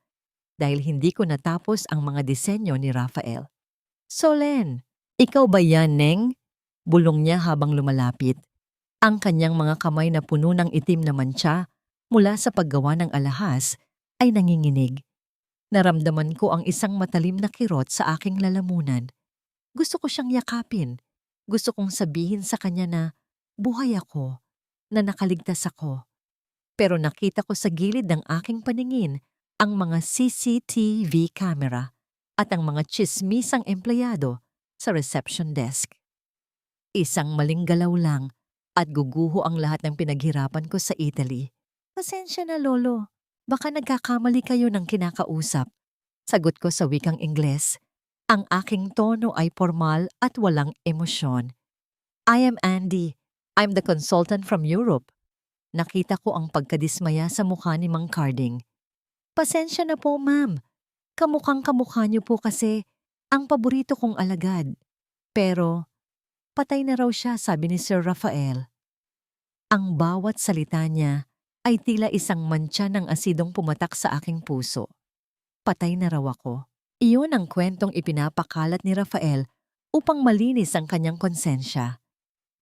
dahil hindi ko natapos ang mga disenyo ni Rafael. Solen, ikaw ba yan, Neng? Bulong niya habang lumalapit. Ang kanyang mga kamay na puno ng itim na mantsa mula sa paggawa ng alahas ay nanginginig. Naramdaman ko ang isang matalim na kirot sa aking lalamunan. Gusto ko siyang yakapin. Gusto kong sabihin sa kanya na buhay ako, na nakaligtas ako. Pero nakita ko sa gilid ng aking paningin ang mga CCTV camera at ang mga tsismisang empleyado sa reception desk. Isang maling galaw lang at guguho ang lahat ng pinaghirapan ko sa Italy. Pasensya na, Lolo. Baka nagkakamali kayo ng kinakausap. Sagot ko sa wikang Ingles. Ang aking tono ay formal at walang emosyon. I am Andy. I'm the consultant from Europe. Nakita ko ang pagkadismaya sa mukha ni Mang Carding. Pasensya na po, ma'am. Kamukhang-kamukha niyo po kasi ang paborito kong alagad. Pero patay na raw siya, sabi ni Sir Rafael. Ang bawat salita niya ay tila isang mantsa ng asidong pumatak sa aking puso. Patay na raw ako. Iyon ang kwentong ipinapakalat ni Rafael upang malinis ang kanyang konsensya.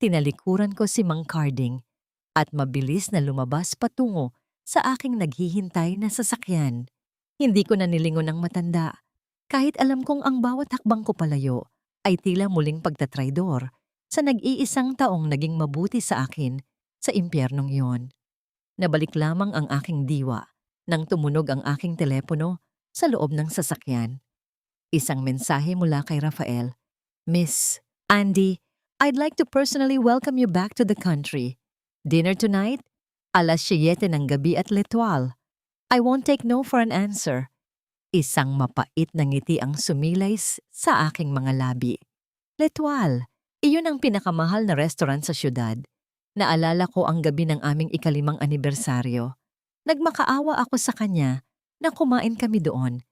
Tinalikuran ko si Mang Carding at mabilis na lumabas patungo sa aking naghihintay na sasakyan. Hindi ko na nilingon ang matanda. Kahit alam kong ang bawat hakbang ko palayo ay tila muling pagtatraidor sa nag-iisang taong naging mabuti sa akin sa impyernong iyon. Nabalik lamang ang aking diwa nang tumunog ang aking telepono sa loob ng sasakyan. Isang mensahe mula kay Rafael. Miss Andy, I'd like to personally welcome you back to the country. Dinner tonight? 7:00 ng gabi at Letoile. I won't take no for an answer. Isang mapait na ngiti ang sumilay sa aking mga labi. Letoile, iyon ang pinakamahal na restaurant sa syudad. Naalala ko ang gabi ng aming ika-5 anibersaryo. Nagmakaawa ako sa kanya na kumain kami doon,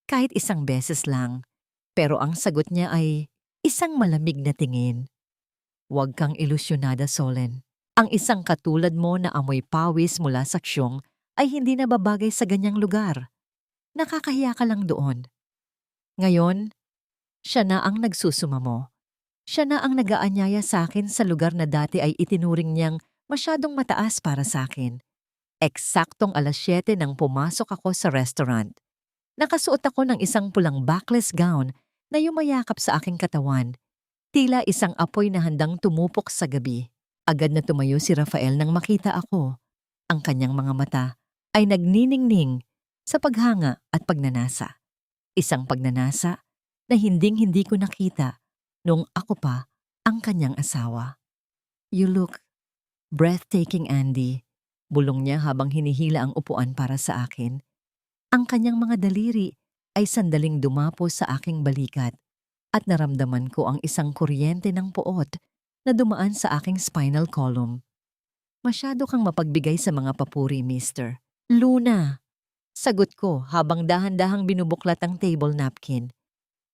kahit isang beses lang. Pero ang sagot niya ay isang malamig na tingin. Huwag kang ilusyonada, Solen. Ang isang katulad mo na amoy pawis mula sa ksyong ay hindi na babagay sa ganyang lugar. Nakakahiya ka lang doon. Ngayon, siya na ang nagsusumamo. Siya na ang nag-aanyaya sa akin sa lugar na dati ay itinuring niyang masyadong mataas para sa akin. Eksaktong 7:00 nang pumasok ako sa restaurant. Nakasuot ako ng isang pulang backless gown na yumayakap sa aking katawan. Tila isang apoy na handang tumupok sa gabi. Agad na tumayo si Rafael nang makita ako. Ang kanyang mga mata ay nagniningning sa paghanga at pagnanasa. Isang pagnanasa na hinding-hindi ko nakita noong ako pa ang kanyang asawa. You look breathtaking, Andy. Bulong niya habang hinihila ang upuan para sa akin. Ang kanyang mga daliri ay sandaling dumapo sa aking balikat at naramdaman ko ang isang kuryente ng puot na dumaan sa aking spinal column. Masyado kang mapagbigay sa mga papuri, Mister. Luna! Sagot ko habang dahan-dahang binubuklat ang table napkin.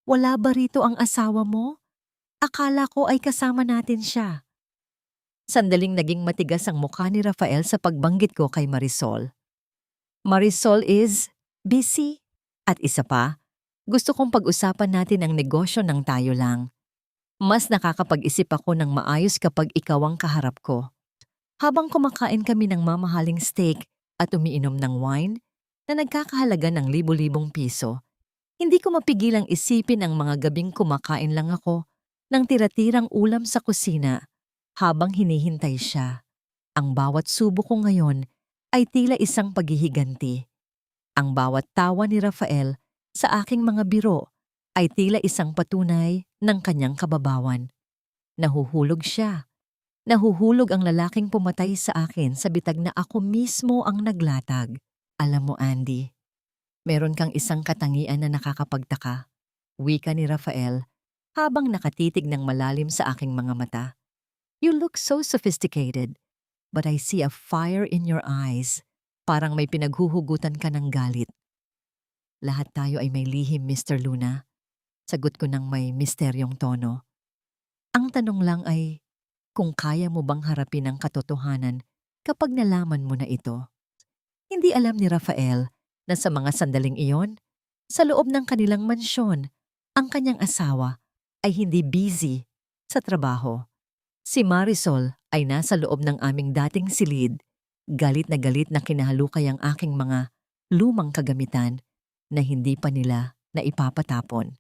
Wala ba rito ang asawa mo? Akala ko ay kasama natin siya. Sandaling naging matigas ang mukha ni Rafael sa pagbanggit ko kay Marisol. Marisol is busy. At isa pa, gusto kong pag-usapan natin ang negosyo ng tayo lang. Mas nakakapag-isip ako ng maayos kapag ikaw ang kaharap ko. Habang kumakain kami ng mamahaling steak at umiinom ng wine na nagkakahalaga ng libo-libong piso, hindi ko mapigilang isipin ang mga gabing kumakain lang ako ng tira-tirang ulam sa kusina habang hinihintay siya. Ang bawat subo ko ngayon ay tila isang paghihiganti. Ang bawat tawa ni Rafael sa aking mga biro ay tila isang patunay ng kanyang kababawan. Nahuhulog siya. Nahuhulog ang lalaking pumatay sa akin sa bitag na ako mismo ang naglatag. Alam mo, Andy, meron kang isang katangian na nakakapagtaka. Wika ni Rafael habang nakatitig ng malalim sa aking mga mata. You look so sophisticated, but I see a fire in your eyes. Parang may pinaghuhugutan ka ng galit. Lahat tayo ay may lihim, Mr. Luna. Sagot ko ng may misteryong tono. Ang tanong lang ay, kung kaya mo bang harapin ang katotohanan kapag nalaman mo na ito? Hindi alam ni Rafael na sa mga sandaling iyon, sa loob ng kanilang mansyon, ang kanyang asawa ay hindi busy sa trabaho. Si Marisol ay nasa loob ng aming dating silid, galit na kinahalukay ang aking mga lumang kagamitan na hindi pa nila na ipapatapon.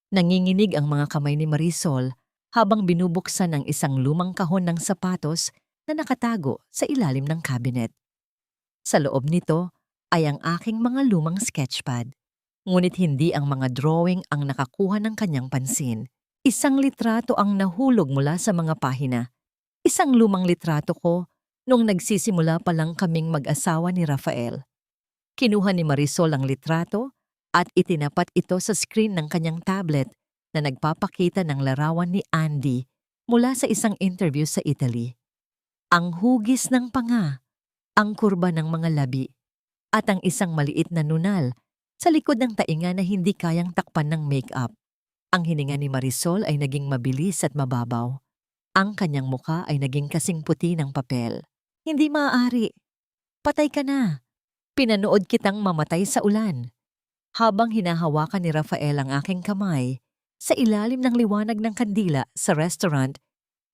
Nanginginig ang mga kamay ni Marisol habang binubuksan ang isang lumang kahon ng sapatos na nakatago sa ilalim ng cabinet. Sa loob nito ay ang aking mga lumang sketchpad, ngunit hindi ang mga drawing ang nakakuha ng kanyang pansin. Isang litrato ang nahulog mula sa mga pahina. Isang lumang litrato ko nung nagsisimula pa lang kaming mag-asawa ni Rafael. Kinuha ni Marisol ang litrato at itinapat ito sa screen ng kanyang tablet na nagpapakita ng larawan ni Andy mula sa isang interview sa Italy. Ang hugis ng panga, ang kurba ng mga labi, at ang isang maliit na nunal sa likod ng tainga na hindi kayang takpan ng make-up. Ang hininga ni Marisol ay naging mabilis at mababaw. Ang kanyang mukha ay naging kasing puti ng papel. Hindi maaari. Patay ka na. Pinanood kitang mamatay sa ulan. Habang hinahawakan ni Rafael ang aking kamay, sa ilalim ng liwanag ng kandila sa restaurant,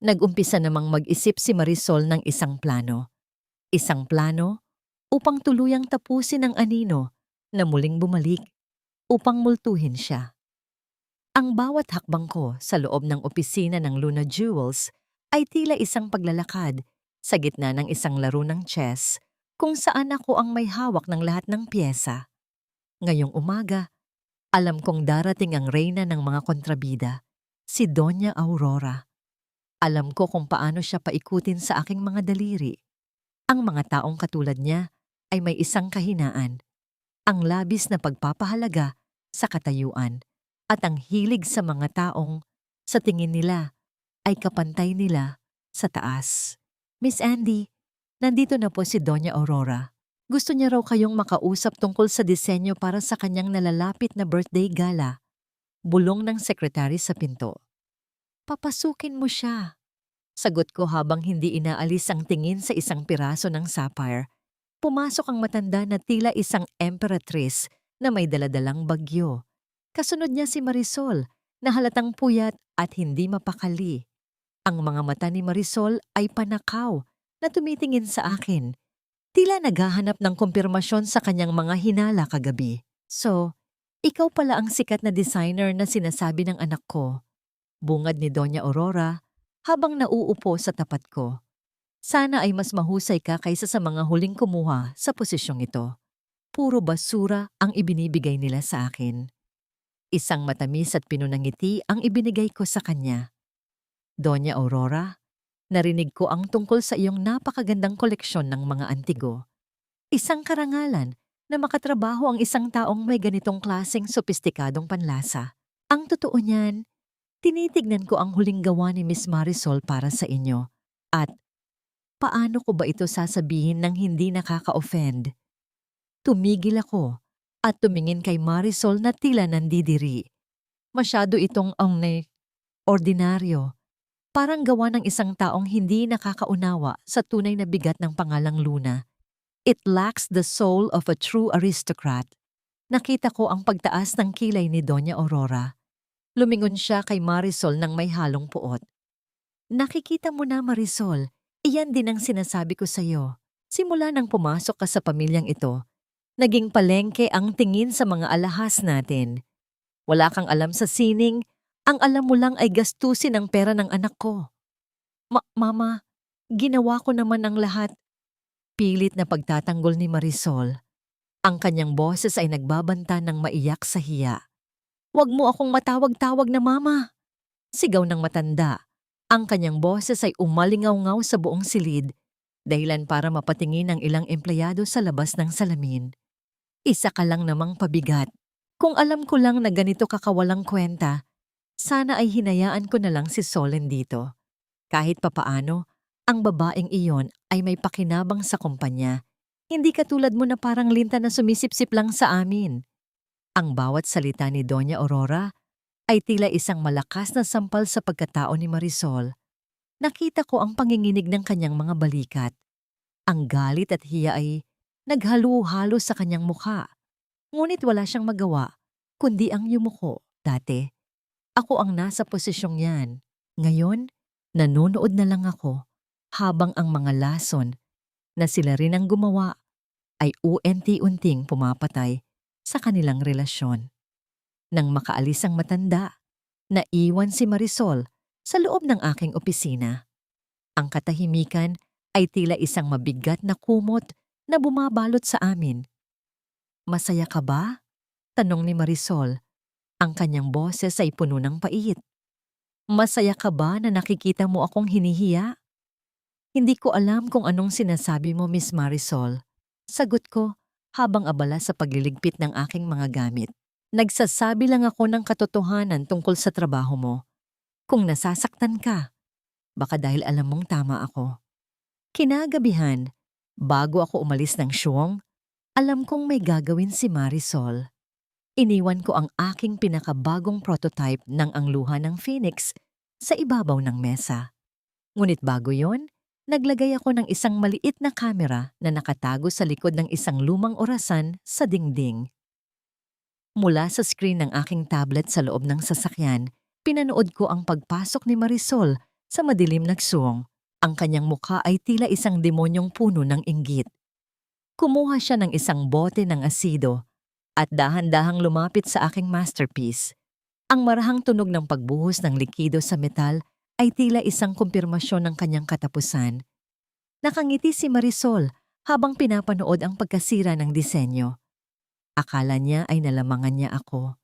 nag-umpisa namang mag-isip si Marisol ng isang plano. Isang plano upang tuluyang tapusin ang anino na muling bumalik upang multuhin siya. Ang bawat hakbang ko sa loob ng opisina ng Luna Jewels ay tila isang paglalakad sa gitna ng isang laro ng chess kung saan ako ang may hawak ng lahat ng pyesa. Ngayong umaga, alam kong darating ang reyna ng mga kontrabida, si Doña Aurora. Alam ko kung paano siya paikutin sa aking mga daliri. Ang mga taong katulad niya ay may isang kahinaan, ang labis na pagpapahalaga sa katayuan at ang hilig sa mga taong sa tingin nila ay kapantay nila sa taas. Miss Andy, nandito na po si Doña Aurora. Gusto niya raw kayong makausap tungkol sa disenyo para sa kanyang nalalapit na birthday gala. Bulong ng sekretary sa pinto. Papasukin mo siya. Sagot ko habang hindi inaalis ang tingin sa isang piraso ng sapphire. Pumasok ang matanda na tila isang emperatrice na may daladalang bagyo. Kasunod niya si Marisol na halatang puyat at hindi mapakali. Ang mga mata ni Marisol ay panakaw na tumitingin sa akin. Tila naghahanap ng kumpirmasyon sa kanyang mga hinala kagabi. So, ikaw pala ang sikat na designer na sinasabi ng anak ko. Bungad ni Doña Aurora habang nauupo sa tapat ko. Sana ay mas mahusay ka kaysa sa mga huling kumuha sa posisyong ito. Puro basura ang ibinibigay nila sa akin. Isang matamis at pinunang ngiti ang ibinigay ko sa kanya. Doña Aurora, narinig ko ang tungkol sa iyong napakagandang koleksyon ng mga antigo. Isang karangalan na makatrabaho ang isang taong may ganitong klaseng sopistikadong panlasa. Ang totoo niyan, tinitignan ko ang huling gawa ni Miss Marisol para sa inyo. At paano ko ba ito sasabihin ng hindi nakaka-offend? Tumigil ako at tumingin kay Marisol na tila nandidiri. Masyado itong ordinaryo. Parang gawa ng isang taong hindi nakakaunawa sa tunay na bigat ng pangalang Luna. It lacks the soul of a true aristocrat. Nakita ko ang pagtaas ng kilay ni Doña Aurora. Lumingon siya kay Marisol ng may halong puot. Nakikita mo na, Marisol, iyan din ang sinasabi ko sa'yo. Simula nang pumasok ka sa pamilyang ito, naging palengke ang tingin sa mga alahas natin. Wala kang alam sa sining, ang alam mo lang ay gastusin ang pera ng anak ko. Mama, ginawa ko naman ang lahat. Pilit na pagtatanggol ni Marisol. Ang kanyang boses ay nagbabanta ng maiyak sa hiya. Huwag mo akong matawag-tawag na mama. Sigaw ng matanda. Ang kanyang boses ay umalingaw-ngaw sa buong silid, dahilan para mapatingin ang ilang empleyado sa labas ng salamin. Isa ka lang namang pabigat. Kung alam ko lang na ganito kakawalang kwenta, sana ay hinayaan ko na lang si Solen dito. Kahit papaano, ang babaeng iyon ay may pakinabang sa kumpanya. Hindi katulad mo na parang linta na sumisipsip lang sa amin. Ang bawat salita ni Doña Aurora ay tila isang malakas na sampal sa pagkatao ni Marisol. Nakita ko ang panginginig ng kanyang mga balikat. Ang galit at hiya ay naghalo-halo sa kanyang mukha. Ngunit wala siyang magawa, kundi ang yumuko. Dati, ako ang nasa posisyong yan. Ngayon, nanonood na lang ako habang ang mga lason na sila rin ang gumawa ay unti-unting pumapatay sa kanilang relasyon. Nang makaalis ang matanda, naiwan si Marisol sa loob ng aking opisina. Ang katahimikan ay tila isang mabigat na kumot na bumabalot sa amin. Masaya ka ba? Tanong ni Marisol. Ang kanyang boses ay puno ng pait. Masaya ka ba na nakikita mo akong hinihiya? Hindi ko alam kung anong sinasabi mo, Miss Marisol. Sagot ko habang abala sa pagliligpit ng aking mga gamit. Nagsasabi lang ako ng katotohanan tungkol sa trabaho mo. Kung nasasaktan ka, baka dahil alam mong tama ako. Kinagabihan, bago ako umalis ng syuong, alam kong may gagawin si Marisol. Iniwan ko ang aking pinakabagong prototype ng ang luha ng Phoenix sa ibabaw ng mesa. Ngunit bago yon, naglagay ako ng isang maliit na kamera na nakatago sa likod ng isang lumang orasan sa dingding. Mula sa screen ng aking tablet sa loob ng sasakyan, pinanood ko ang pagpasok ni Marisol sa madilim na suwong. Ang kanyang mukha ay tila isang demonyong puno ng inggit. Kumuha siya ng isang bote ng asido at dahan-dahang lumapit sa aking masterpiece. Ang marahang tunog ng pagbuhos ng likido sa metal ay tila isang kumpirmasyon ng kanyang katapusan. Nakangiti si Marisol habang pinapanood ang pagkasira ng disenyo. Akala niya ay nalamangan niya ako.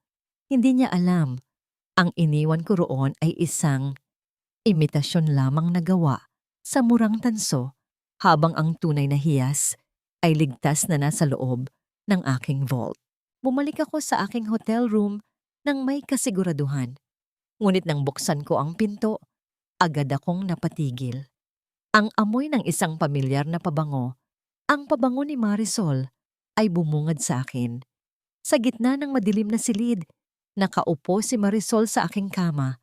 Hindi niya alam, ang iniwan ko roon ay isang imitasyon lamang na gawa sa murang tanso habang ang tunay na hiyas ay ligtas na nasa loob ng aking vault. Bumalik ako sa aking hotel room nang may kasiguraduhan. Ngunit nang buksan ko ang pinto, agad akong napatigil. Ang amoy ng isang pamilyar na pabango, ang pabango ni Marisol, ay bumungad sa akin. Sa gitna ng madilim na silid, nakaupo si Marisol sa aking kama.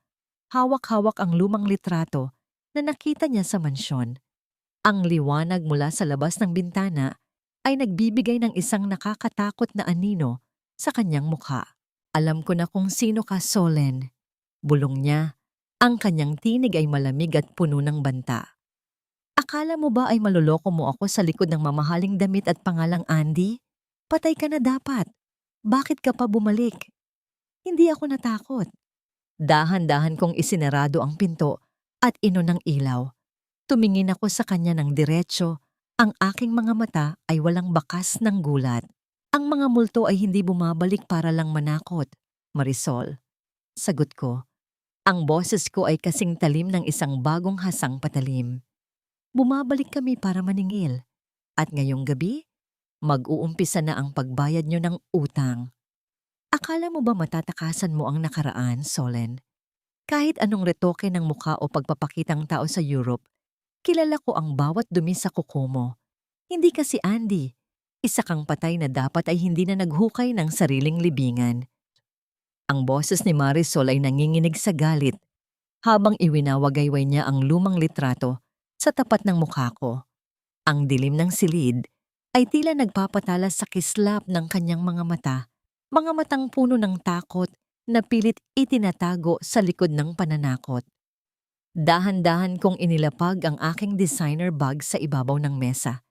Hawak-hawak ang lumang litrato na nakita niya sa mansyon. Ang liwanag mula sa labas ng bintana ay nagbibigay ng isang nakakatakot na anino sa kanyang mukha. Alam ko na kung sino ka, Solen. Bulong niya. Ang kanyang tinig ay malamig at puno ng banta. Akala mo ba ay maloloko mo ako sa likod ng mamahaling damit at pangalang Andy? Patay ka na dapat. Bakit ka pa bumalik? Hindi ako natakot. Dahan-dahan kong isinarado ang pinto at inon ng ilaw. Tumingin ako sa kanya ng diretso. Ang aking mga mata ay walang bakas ng gulat. Ang mga multo ay hindi bumabalik para lang manakot. Marisol, sagot ko. Ang boses ko ay kasing talim ng isang bagong hasang patalim. Bumabalik kami para maningil. At ngayong gabi, mag-uumpisa na ang pagbayad nyo ng utang. Akala mo ba matatakasan mo ang nakaraan, Solen? Kahit anong retoke ng mukha o pagpapakitang tao sa Europe, kilala ko ang bawat dumi sa kuko mo. Hindi ka si Andy. Isa kang patay na dapat ay hindi na naghukay ng sariling libingan. Ang boses ni Marisol ay nanginginig sa galit habang iwinawagayway niya ang lumang litrato sa tapat ng mukha ko. Ang dilim ng silid ay tila nagpapatala sa kislap ng kanyang mga matang puno ng takot na pilit itinatago sa likod ng pananakot. Dahan-dahan kong inilapag ang aking designer bag sa ibabaw ng mesa.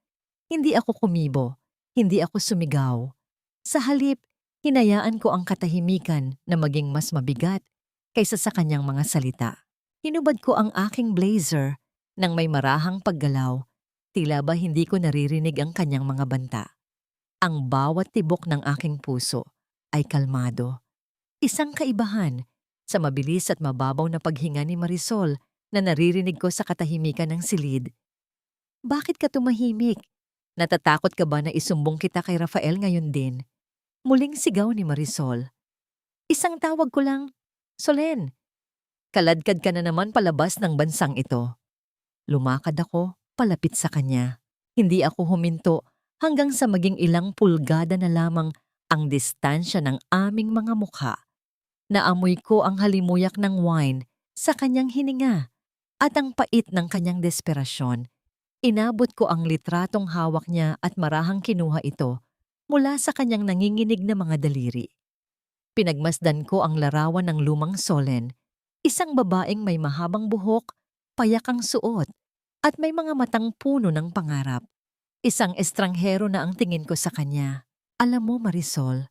Hindi ako kumibo, hindi ako sumigaw. Sa halip, hinayaan ko ang katahimikan na maging mas mabigat kaysa sa kanyang mga salita. Hinubad ko ang aking blazer nang may marahang paggalaw, tila ba hindi ko naririnig ang kanyang mga banta. Ang bawat tibok ng aking puso ay kalmado. Isang kaibahan sa mabilis at mababaw na paghinga ni Marisol na naririnig ko sa katahimikan ng silid. Bakit ka tumahimik? Natatakot ka ba na isumbong kita kay Rafael ngayon din? Muling sigaw ni Marisol. Isang tawag ko lang, Solen. Kaladkad ka na naman palabas ng bansang ito. Lumakad ako palapit sa kanya. Hindi ako huminto hanggang sa maging ilang pulgada na lamang ang distansya ng aming mga mukha. Naamoy ko ang halimuyak ng wine sa kanyang hininga at ang pait ng kanyang desperasyon. Inabot ko ang litratong hawak niya at marahang kinuha ito mula sa kanyang nanginginig na mga daliri. Pinagmasdan ko ang larawan ng lumang Solen, isang babaeng may mahabang buhok, payak ang suot, at may mga matang puno ng pangarap. Isang estranghero na ang tingin ko sa kanya. Alam mo, Marisol,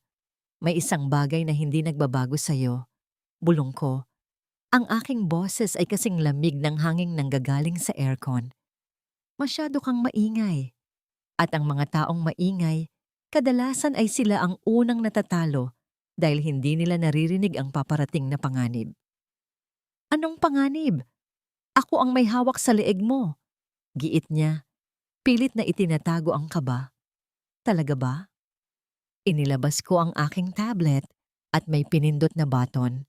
may isang bagay na hindi nagbabago sa'yo. Bulong ko. Ang aking boses ay kasing lamig ng hanging nanggagaling sa aircon. Masyado kang maingay. At ang mga taong maingay, kadalasan ay sila ang unang natatalo dahil hindi nila naririnig ang paparating na panganib. Anong panganib? Ako ang may hawak sa leeg mo. Giit niya. Pilit na itinatago ang kaba. Talaga ba? Inilabas ko ang aking tablet at may pinindot na button.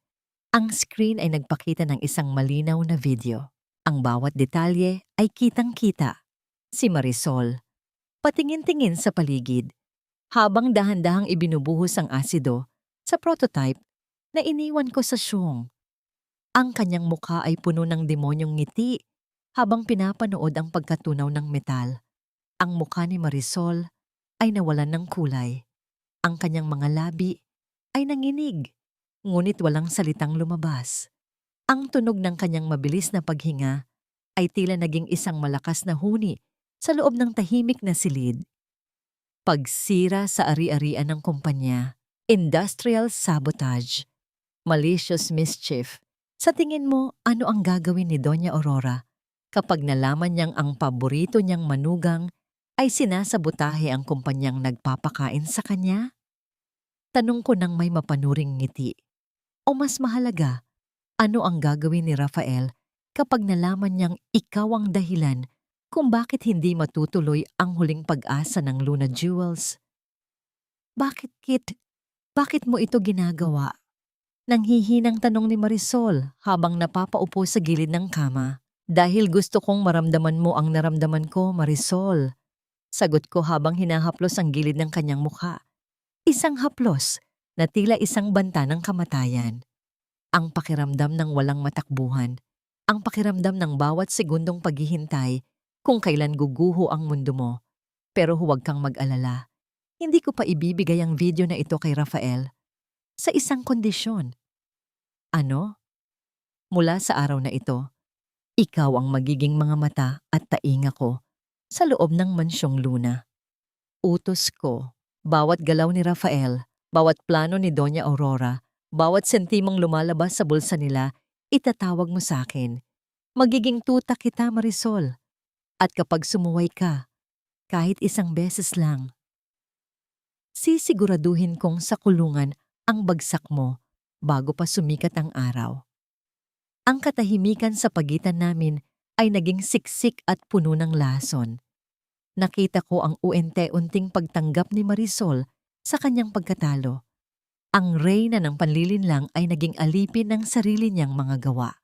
Ang screen ay nagpakita ng isang malinaw na video. Ang bawat detalye ay kitang-kita. Si Marisol, patingin-tingin sa paligid, habang dahan-dahang ibinubuhos ang asido sa prototype na iniwan ko sa syong. Ang kanyang mukha ay puno ng demonyong ngiti habang pinapanood ang pagkatunaw ng metal. Ang mukha ni Marisol ay nawalan ng kulay. Ang kanyang mga labi ay nanginig, ngunit walang salitang lumabas. Ang tunog ng kanyang mabilis na paghinga ay tila naging isang malakas na huni sa loob ng tahimik na silid. Pagsira sa ari-arian ng kumpanya, industrial sabotage, malicious mischief. Sa tingin mo, ano ang gagawin ni Doña Aurora kapag nalaman niyang ang paborito niyang manugang ay sinasabotahe ang kumpanyang nagpapakain sa kanya? Tanong ko nang may mapanuring ngiti. O mas mahalaga, ano ang gagawin ni Rafael kapag nalaman niyang ikaw ang dahilan kung bakit hindi matutuloy ang huling pag-asa ng Luna Jewels. Bakit, Kit? Bakit mo ito ginagawa? Nanghihinang tanong ni Marisol habang napapaupo sa gilid ng kama. Dahil gusto kong maramdaman mo ang naramdaman ko, Marisol. Sagot ko habang hinahaplos ang gilid ng kanyang mukha. Isang haplos na tila isang banta ng kamatayan. Ang pakiramdam ng walang matakbuhan. Ang pakiramdam ng bawat segundong paghihintay kung kailan guguho ang mundo mo. Pero huwag kang mag-alala. Hindi ko pa ibibigay ang video na ito kay Rafael. Sa isang kondisyon. Ano? Mula sa araw na ito, ikaw ang magiging mga mata at tainga ko sa loob ng mansyong Luna. Utos ko, bawat galaw ni Rafael, bawat plano ni Doña Aurora, bawat sentimong lumalabas sa bulsa nila, itatawag mo sa akin. Magiging tuta kita, Marisol. At kapag sumuway ka, kahit isang beses lang, sisiguraduhin kong sa kulungan ang bagsak mo bago pa sumikat ang araw. Ang katahimikan sa pagitan namin ay naging siksik at puno ng lason. Nakita ko ang unti-unting pagtanggap ni Marisol sa kanyang pagkatalo. Ang reyna ng panlilinlang ay naging alipin ng sarili niyang mga gawa.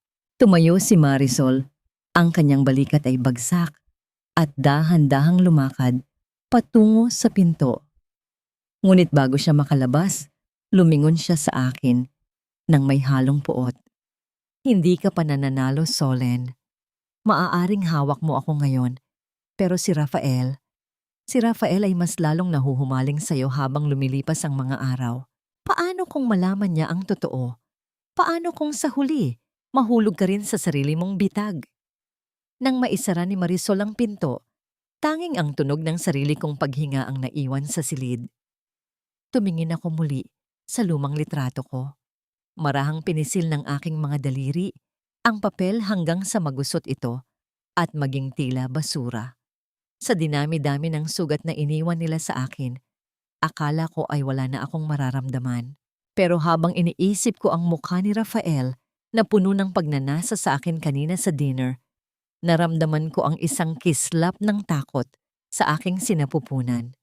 Tumayo si Marisol, ang kanyang balikat ay bagsak at dahan-dahang lumakad patungo sa pinto. Ngunit bago siya makalabas, lumingon siya sa akin nang may halong puot. Hindi ka pa nananalo, Solen. Maaaring hawak mo ako ngayon, pero si Rafael ay mas lalong nahuhumaling sa'yo habang lumilipas ang mga araw. Paano kung malaman niya ang totoo? Paano kung sa huli, mahulog ka rin sa sarili mong bitag? Nang maisara ni Marisol ang pinto, tanging ang tunog ng sarili kong paghinga ang naiwan sa silid. Tumingin ako muli sa lumang litrato ko. Marahang pinisil ng aking mga daliri ang papel hanggang sa magusot ito at maging tila basura. Sa dinami-dami ng sugat na iniwan nila sa akin, akala ko ay wala na akong mararamdaman. Pero habang iniisip ko ang mukha ni Rafael na puno ng pagnanasa sa akin kanina sa dinner, naramdaman ko ang isang kislap ng takot sa aking sinapupunan.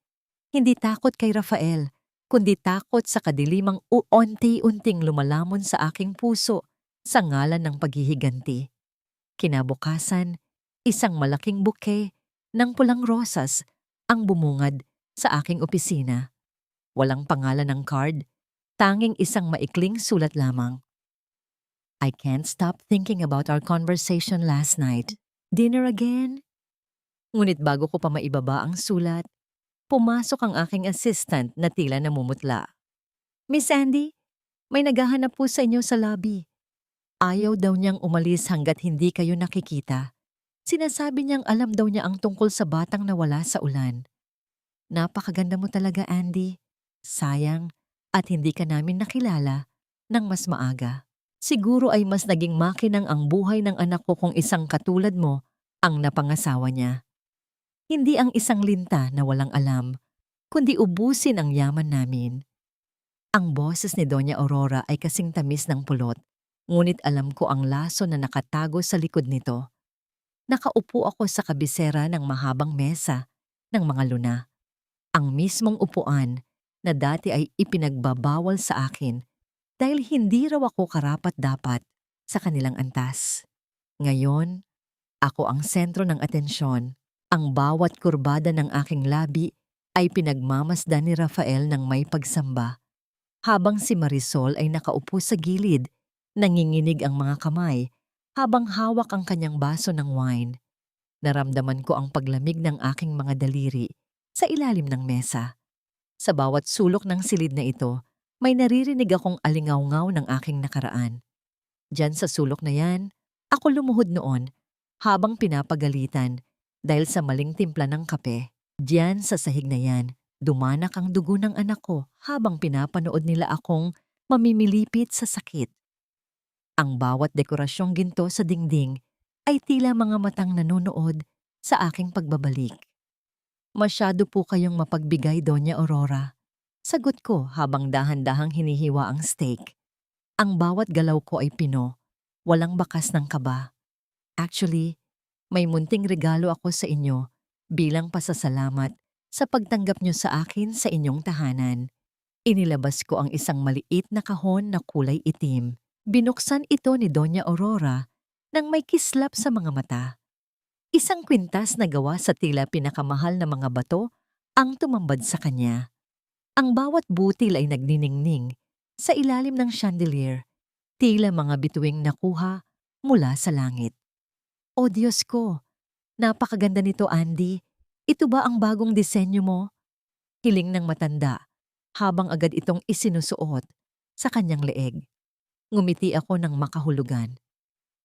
Hindi takot kay Rafael, kundi takot sa kadilimang unti-unting lumalamon sa aking puso sa ngalan ng paghihiganti. Kinabukasan, isang malaking bouquet ng pulang rosas ang bumungad sa aking opisina. Walang pangalan ng card, tanging isang maikling sulat lamang. I can't stop thinking about our conversation last night. Dinner again? Ngunit bago ko pa maibaba ang sulat, pumasok ang aking assistant na tila namumutla. Miss Andy, may naghahanap po sa inyo sa lobby. Ayaw daw niyang umalis hanggat hindi kayo nakikita. Sinasabi niyang alam daw niya ang tungkol sa batang nawala sa ulan. Napakaganda mo talaga, Andy. Sayang at hindi ka namin nakilala ng mas maaga. Siguro ay mas naging makinang ang buhay ng anak ko kung isang katulad mo ang napangasawa niya. Hindi ang isang linta na walang alam, kundi ubusin ang yaman namin. Ang boses ni Doña Aurora ay kasing tamis ng pulot, ngunit alam ko ang laso na nakatago sa likod nito. Nakaupo ako sa kabisera ng mahabang mesa ng mga luna. Ang mismong upuan na dati ay ipinagbabawal sa akin dahil hindi raw ako karapat-dapat sa kanilang antas. Ngayon, ako ang sentro ng atensyon. Ang bawat kurbada ng aking labi ay pinagmamasdan ni Rafael ng may pagsamba. Habang si Marisol ay nakaupo sa gilid, nanginginig ang mga kamay habang hawak ang kanyang baso ng wine. Naramdaman ko ang paglamig ng aking mga daliri sa ilalim ng mesa. Sa bawat sulok ng silid na ito, may naririnig akong alingaw-ngaw ng aking nakaraan. Diyan sa sulok na yan, ako lumuhod noon habang pinapagalitan dahil sa maling timpla ng kape. Diyan sa sahig na yan, dumanak ang dugo ng anak ko habang pinapanood nila akong mamimilipit sa sakit. Ang bawat dekorasyong ginto sa dingding ay tila mga matang nanonood sa aking pagbabalik. Masyado po kayong mapagbigay, Doña Aurora. Sagot ko habang dahan-dahang hinihiwa ang steak. Ang bawat galaw ko ay pino, walang bakas ng kaba. Actually, May munting regalo ako sa inyo bilang pasasalamat sa pagtanggap niyo sa akin sa inyong tahanan. Inilabas ko ang isang maliit na kahon na kulay itim. Binuksan ito ni Doña Aurora nang may kislap sa mga mata. Isang kwintas na gawa sa tila pinakamahal na mga bato ang tumambad sa kanya. Ang bawat butil ay nagniningning sa ilalim ng chandelier, tila mga bituing nakuha mula sa langit. O Diyos ko, napakaganda nito, Andy. Ito ba ang bagong disenyo mo? Hiling ng matanda habang agad itong isinusuot sa kanyang leeg. Ngumiti ako ng makahulugan.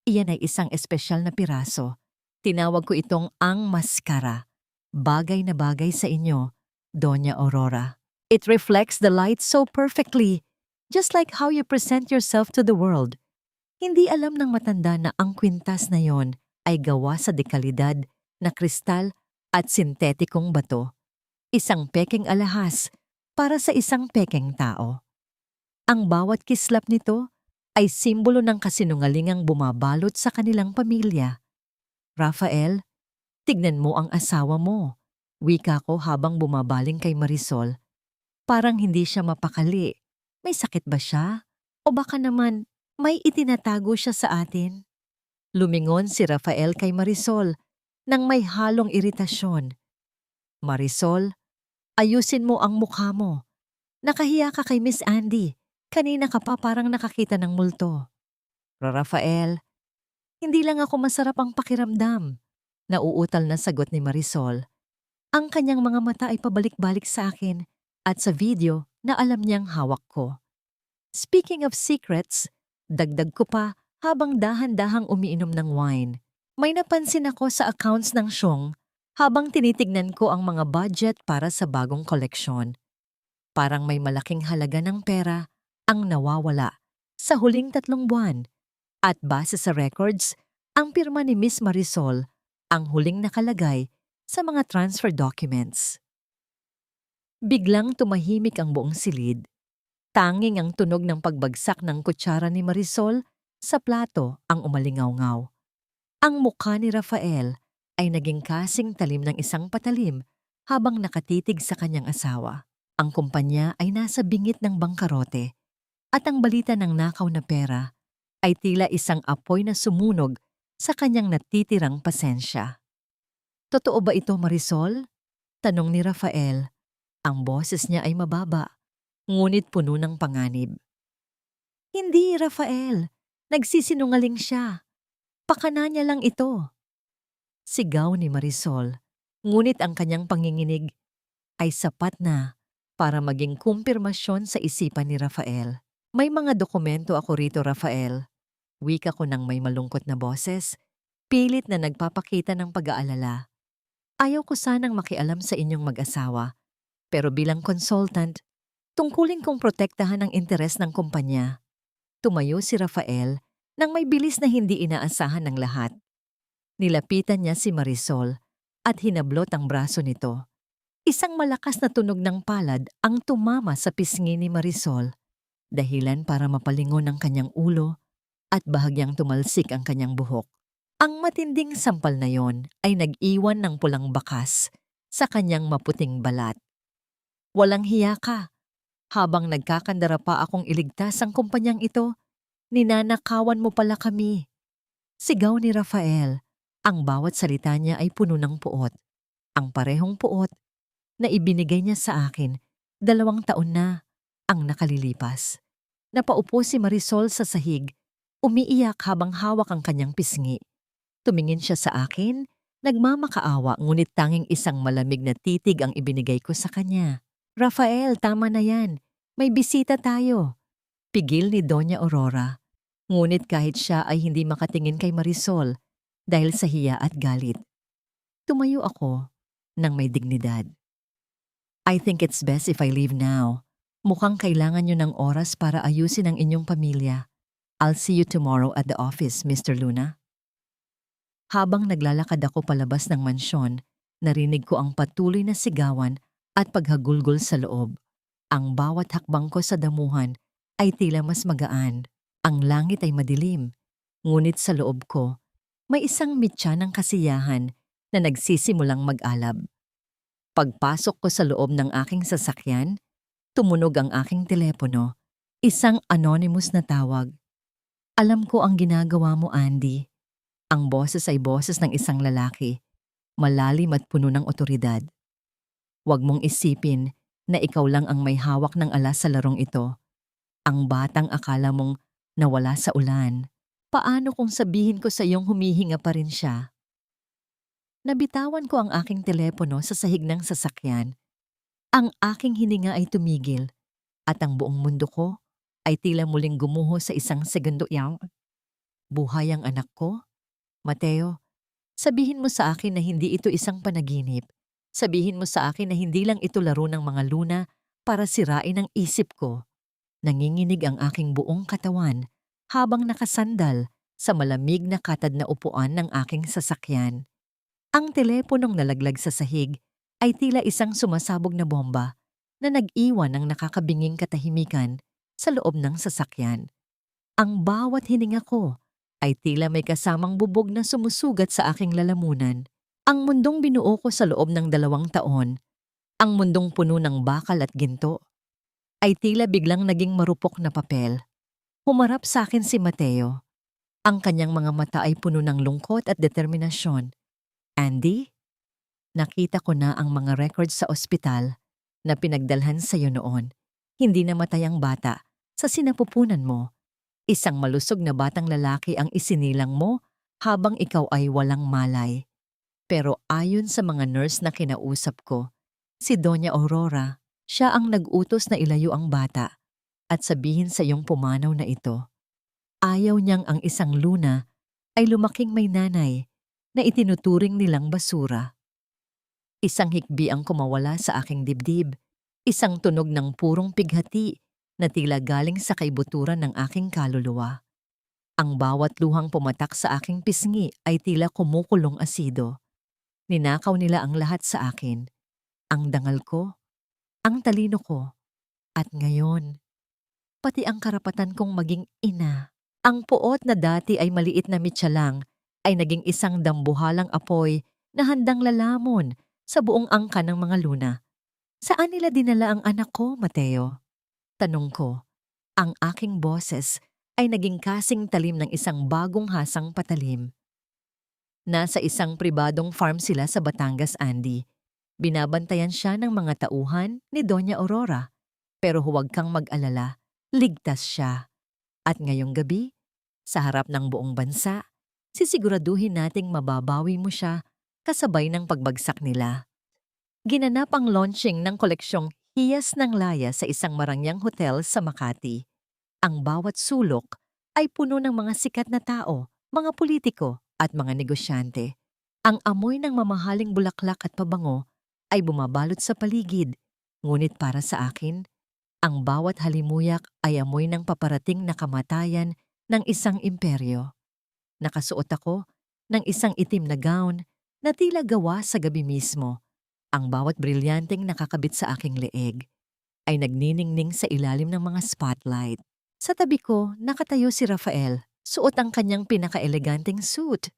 Iyan ay isang espesyal na piraso. Tinawag ko itong ang maskara. Bagay na bagay sa inyo, Doña Aurora. It reflects the light so perfectly, just like how you present yourself to the world. Hindi alam ng matanda na ang kwintas na yon ay gawa sa dekalidad na kristal at sintetikong bato. Isang pekeng alahas para sa isang pekeng tao. Ang bawat kislap nito ay simbolo ng kasinungalingang bumabalot sa kanilang pamilya. Rafael, tignan mo ang asawa mo. Wika ko habang bumabaling kay Marisol. Parang hindi siya mapakali. May sakit ba siya? O baka naman may itinatago siya sa atin? Lumingon si Rafael kay Marisol nang may halong iritasyon. Marisol, ayusin mo ang mukha mo. Nakahiya ka kay Miss Andy. Kanina ka pa parang nakakita ng multo. Rafael, hindi lang ako masarap ang pakiramdam. Nauutal na sagot ni Marisol. Ang kanyang mga mata ay pabalik-balik sa akin at sa video na alam niyang hawak ko. Speaking of secrets, dagdag ko pa habang dahan-dahang umiinom ng wine. May napansin ako sa accounts ng Xiong habang tinitignan ko ang mga budget para sa bagong koleksyon. Parang may malaking halaga ng pera ang nawawala sa huling 3 buwan. At base sa records, ang pirma ni Miss Marisol ang huling nakalagay sa mga transfer documents. Biglang tumahimik ang buong silid. Tanging ang tunog ng pagbagsak ng kutsara ni Marisol sa plato ang umalingaw-ngaw. Ang mukha ni Rafael ay naging kasing talim ng isang patalim habang nakatitig sa kanyang asawa. Ang kumpanya ay nasa bingit ng bangkarote at ang balita ng nakaw na pera ay tila isang apoy na sumunog sa kanyang natitirang pasensya. Totoo ba ito, Marisol? Tanong ni Rafael. Ang boses niya ay mababa, ngunit puno ng panganib. Hindi, Rafael. Nagsisinungaling siya. Pakana niya lang ito. Sigaw ni Marisol, ngunit ang kanyang panginginig ay sapat na para maging kumpirmasyon sa isipan ni Rafael. May mga dokumento ako rito, Rafael. Wika ko ng may malungkot na boses, pilit na nagpapakita ng pag-aalala. Ayaw ko sanang makialam sa inyong mag-asawa. Pero bilang consultant, tungkulin kong protektahan ang interes ng kumpanya. Tumayo si Rafael nang may bilis na hindi inaasahan ng lahat. Nilapitan niya si Marisol at hinablot ang braso nito. Isang malakas na tunog ng palad ang tumama sa pisngi ni Marisol, dahilan para mapalingon ang kanyang ulo at bahagyang tumalsik ang kanyang buhok. Ang matinding sampal na yon ay nag-iwan ng pulang bakas sa kanyang maputing balat. Walang hiya ka. Habang nagkakandara pa akong iligtas ang kumpanyang ito, ninanakawan mo pala kami. Sigaw ni Rafael. Ang bawat salita niya ay puno ng puot. Ang parehong puot na ibinigay niya sa akin 2 taon na ang nakalilipas. Napaupo si Marisol sa sahig, umiiyak habang hawak ang kanyang pisngi. Tumingin siya sa akin, nagmamakaawa ngunit tanging isang malamig na titig ang ibinigay ko sa kanya. Rafael, tama na yan. May bisita tayo. Pigil ni Doña Aurora. Ngunit kahit siya ay hindi makatingin kay Marisol dahil sa hiya at galit. Tumayo ako nang may dignidad. I think it's best if I leave now. Mukhang kailangan nyo ng oras para ayusin ang inyong pamilya. I'll see you tomorrow at the office, Mr. Luna. Habang naglalakad ako palabas ng mansyon, narinig ko ang patuloy na sigawan at paghagulgol sa loob. Ang bawat hakbang ko sa damuhan ay tila mas magaan. Ang langit ay madilim, ngunit sa loob ko, May isang mitya ng kasiyahan na nagsisimulang mag-alab. Pagpasok ko sa loob ng aking sasakyan, tumunog ang aking telepono. Isang anonymous na tawag. Alam ko ang ginagawa mo, Andy. Ang boses ay boses ng isang lalaki, malalim at puno ng otoridad. Huwag mong isipin na ikaw lang ang may hawak ng alas sa larong ito. Ang batang akala mong nawala sa ulan. Paano kung sabihin ko sa iyong humihinga pa rin siya? Nabitawan ko ang aking telepono sa sahig ng sasakyan. Ang aking hininga ay tumigil at ang buong mundo ko ay tila muling gumuho sa isang segundo. Buhay ang anak ko? Mateo, sabihin mo sa akin na hindi ito isang panaginip. Sabihin mo sa akin na hindi lang ito laro ng mga luna para sirain ang isip ko. Nanginginig ang aking buong katawan habang nakasandal sa malamig na katad na upuan ng aking sasakyan. Ang teleponong nalaglag sa sahig ay tila isang sumasabog na bomba na nag-iwan ng nakakabinging katahimikan sa loob ng sasakyan. Ang bawat hininga ko ay tila may kasamang bubog na sumusugat sa aking lalamunan. Ang mundong binuo ko sa loob ng 2 taon, ang mundong puno ng bakal at ginto, ay tila biglang naging marupok na papel. Humarap sa akin si Mateo. Ang kanyang mga mata ay puno ng lungkot at determinasyon. Andy, nakita ko na ang mga records sa ospital na pinagdalhan sa iyo noon. Hindi namatay ang bata sa sinapupunan mo. Isang malusog na batang lalaki ang isinilang mo habang ikaw ay walang malay. Pero ayon sa mga nurse na kinausap ko, si Doña Aurora, siya ang nag-utos na ilayo ang bata at sabihin sa iyong pumanaw na ito. Ayaw niyang ang isang luna ay lumaking may nanay na itinuturing nilang basura. Isang hikbi ang kumawala sa aking dibdib, isang tunog ng purong pighati na tila galing sa kaibuturan ng aking kaluluwa. Ang bawat luhang pumatak sa aking pisngi ay tila kumukulong asido. Ninakaw nila ang lahat sa akin. Ang dangal ko, ang talino ko, at ngayon, pati ang karapatan kong maging ina. Ang puot na dati ay maliit na mitya lang ay naging isang dambuhalang apoy na handang lalamon sa buong angka ng mga luna. Saan nila dinala ang anak ko, Mateo? Tanong ko. Ang aking boses ay naging kasing talim ng isang bagong hasang patalim. Nasa isang pribadong farm sila sa Batangas, Andy. Binabantayan siya ng mga tauhan ni Doña Aurora. Pero huwag kang mag-alala, ligtas siya. At ngayong gabi, sa harap ng buong bansa, sisiguraduhin nating mababawi mo siya kasabay ng pagbagsak nila. Ginanap ang launching ng koleksyong Hiyas ng Laya sa isang marangyang hotel sa Makati. Ang bawat sulok ay puno ng mga sikat na tao, mga politiko at mga negosyante. Ang amoy ng mamahaling bulaklak at pabango ay bumabalot sa paligid, ngunit para sa akin, ang bawat halimuyak ay amoy ng paparating na kamatayan ng isang imperyo. Nakasuot ako ng isang itim na gown na tila gawa sa gabi mismo. Ang bawat brilyanteng nakakabit sa aking leeg ay nagniningning sa ilalim ng mga spotlight. Sa tabi ko, nakatayo si Rafael, suot ang kanyang pinaka-eleganteng suit.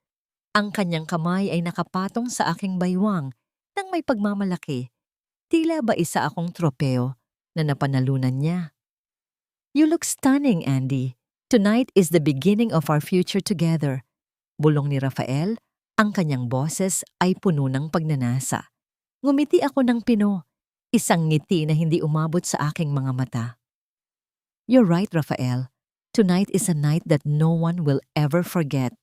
Ang kanyang kamay ay nakapatong sa aking baywang nang may pagmamalaki. Tila ba isa akong tropeo na napanalunan niya. You look stunning, Andy. Tonight is the beginning of our future together. Bulong ni Rafael, ang kanyang boses ay puno ng pagnanasa. Ngumiti ako ng pino, isang ngiti na hindi umabot sa aking mga mata. You're right, Rafael. Tonight is a night that no one will ever forget.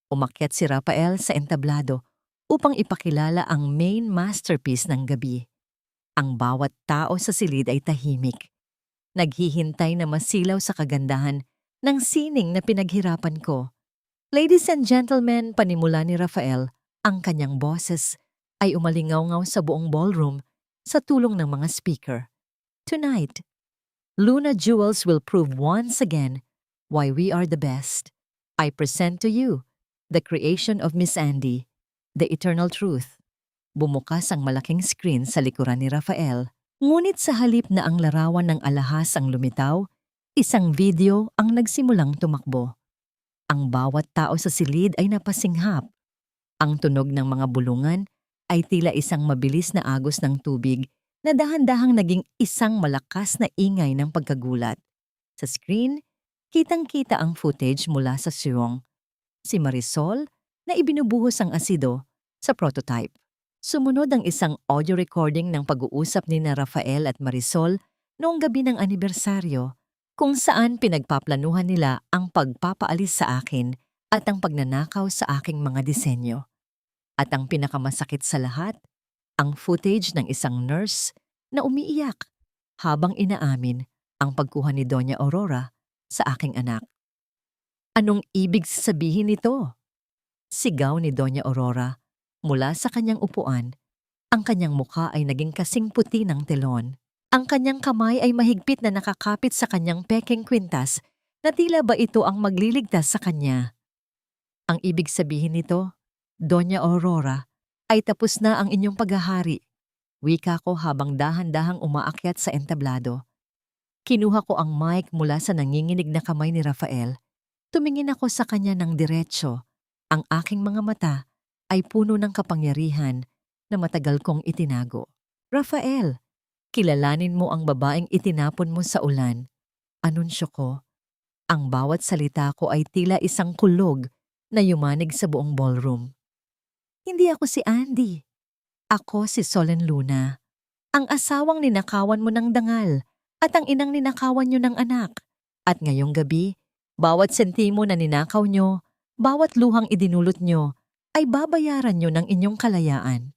Umakyat si Rafael sa entablado upang ipakilala ang main masterpiece ng gabi. Ang bawat tao sa silid ay tahimik. Naghihintay na masilaw sa kagandahan ng sining na pinaghirapan ko. Ladies and gentlemen, panimula ni Rafael, ang kanyang boses ay umalingaw-ngaw sa buong ballroom sa tulong ng mga speaker. Tonight, Luna Jewels will prove once again why we are the best. I present to you the creation of Miss Andy, the eternal truth. Bumukas ang malaking screen sa likuran ni Rafael. Ngunit sa halip na ang larawan ng alahas ang lumitaw, isang video ang nagsimulang tumakbo. Ang bawat tao sa silid ay napasinghap. Ang tunog ng mga bulungan ay tila isang mabilis na agos ng tubig na dahan-dahang naging isang malakas na ingay ng pagkagulat. Sa screen, kitang-kita ang footage mula sa Siong, si Marisol na ibinubuhos ang asido sa prototype. Sumunod ang isang audio recording ng pag-uusap ni na Rafael at Marisol noong gabi ng anibersaryo kung saan pinagpaplanuhan nila ang pagpapaalis sa akin at ang pagnanakaw sa aking mga disenyo. At ang pinakamasakit sa lahat, ang footage ng isang nurse na umiiyak habang inaamin ang pagkuha ni Doña Aurora sa aking anak. Anong ibig sabihin nito? Sigaw ni Doña Aurora mula sa kanyang upuan. Ang kanyang mukha ay naging kasing puti ng telon. Ang kanyang kamay ay mahigpit na nakakapit sa kanyang pekeng kwintas na tila ba ito ang magliligtas sa kanya. Ang ibig sabihin nito, Doña Aurora, ay tapos na ang inyong paghahari. Wika ko habang dahan-dahang umaakyat sa entablado. Kinuha ko ang mic mula sa nanginginig na kamay ni Rafael. Tumingin ako sa kanya ng diretsyo. Ang aking mga mata ay puno ng kapangyarihan na matagal kong itinago. Rafael, kilalanin mo ang babaeng itinapon mo sa ulan. Anunsyo ko. Ang bawat salita ko ay tila isang kulog na yumanig sa buong ballroom. Hindi ako si Andy. Ako si Solen Luna. Ang asawang ninakawan mo ng dangal at ang inang ninakawan nyo ng anak. At ngayong gabi, bawat sentimo na ninakaw nyo, bawat luhang idinulot nyo, ay babayaran nyo ng inyong kalayaan.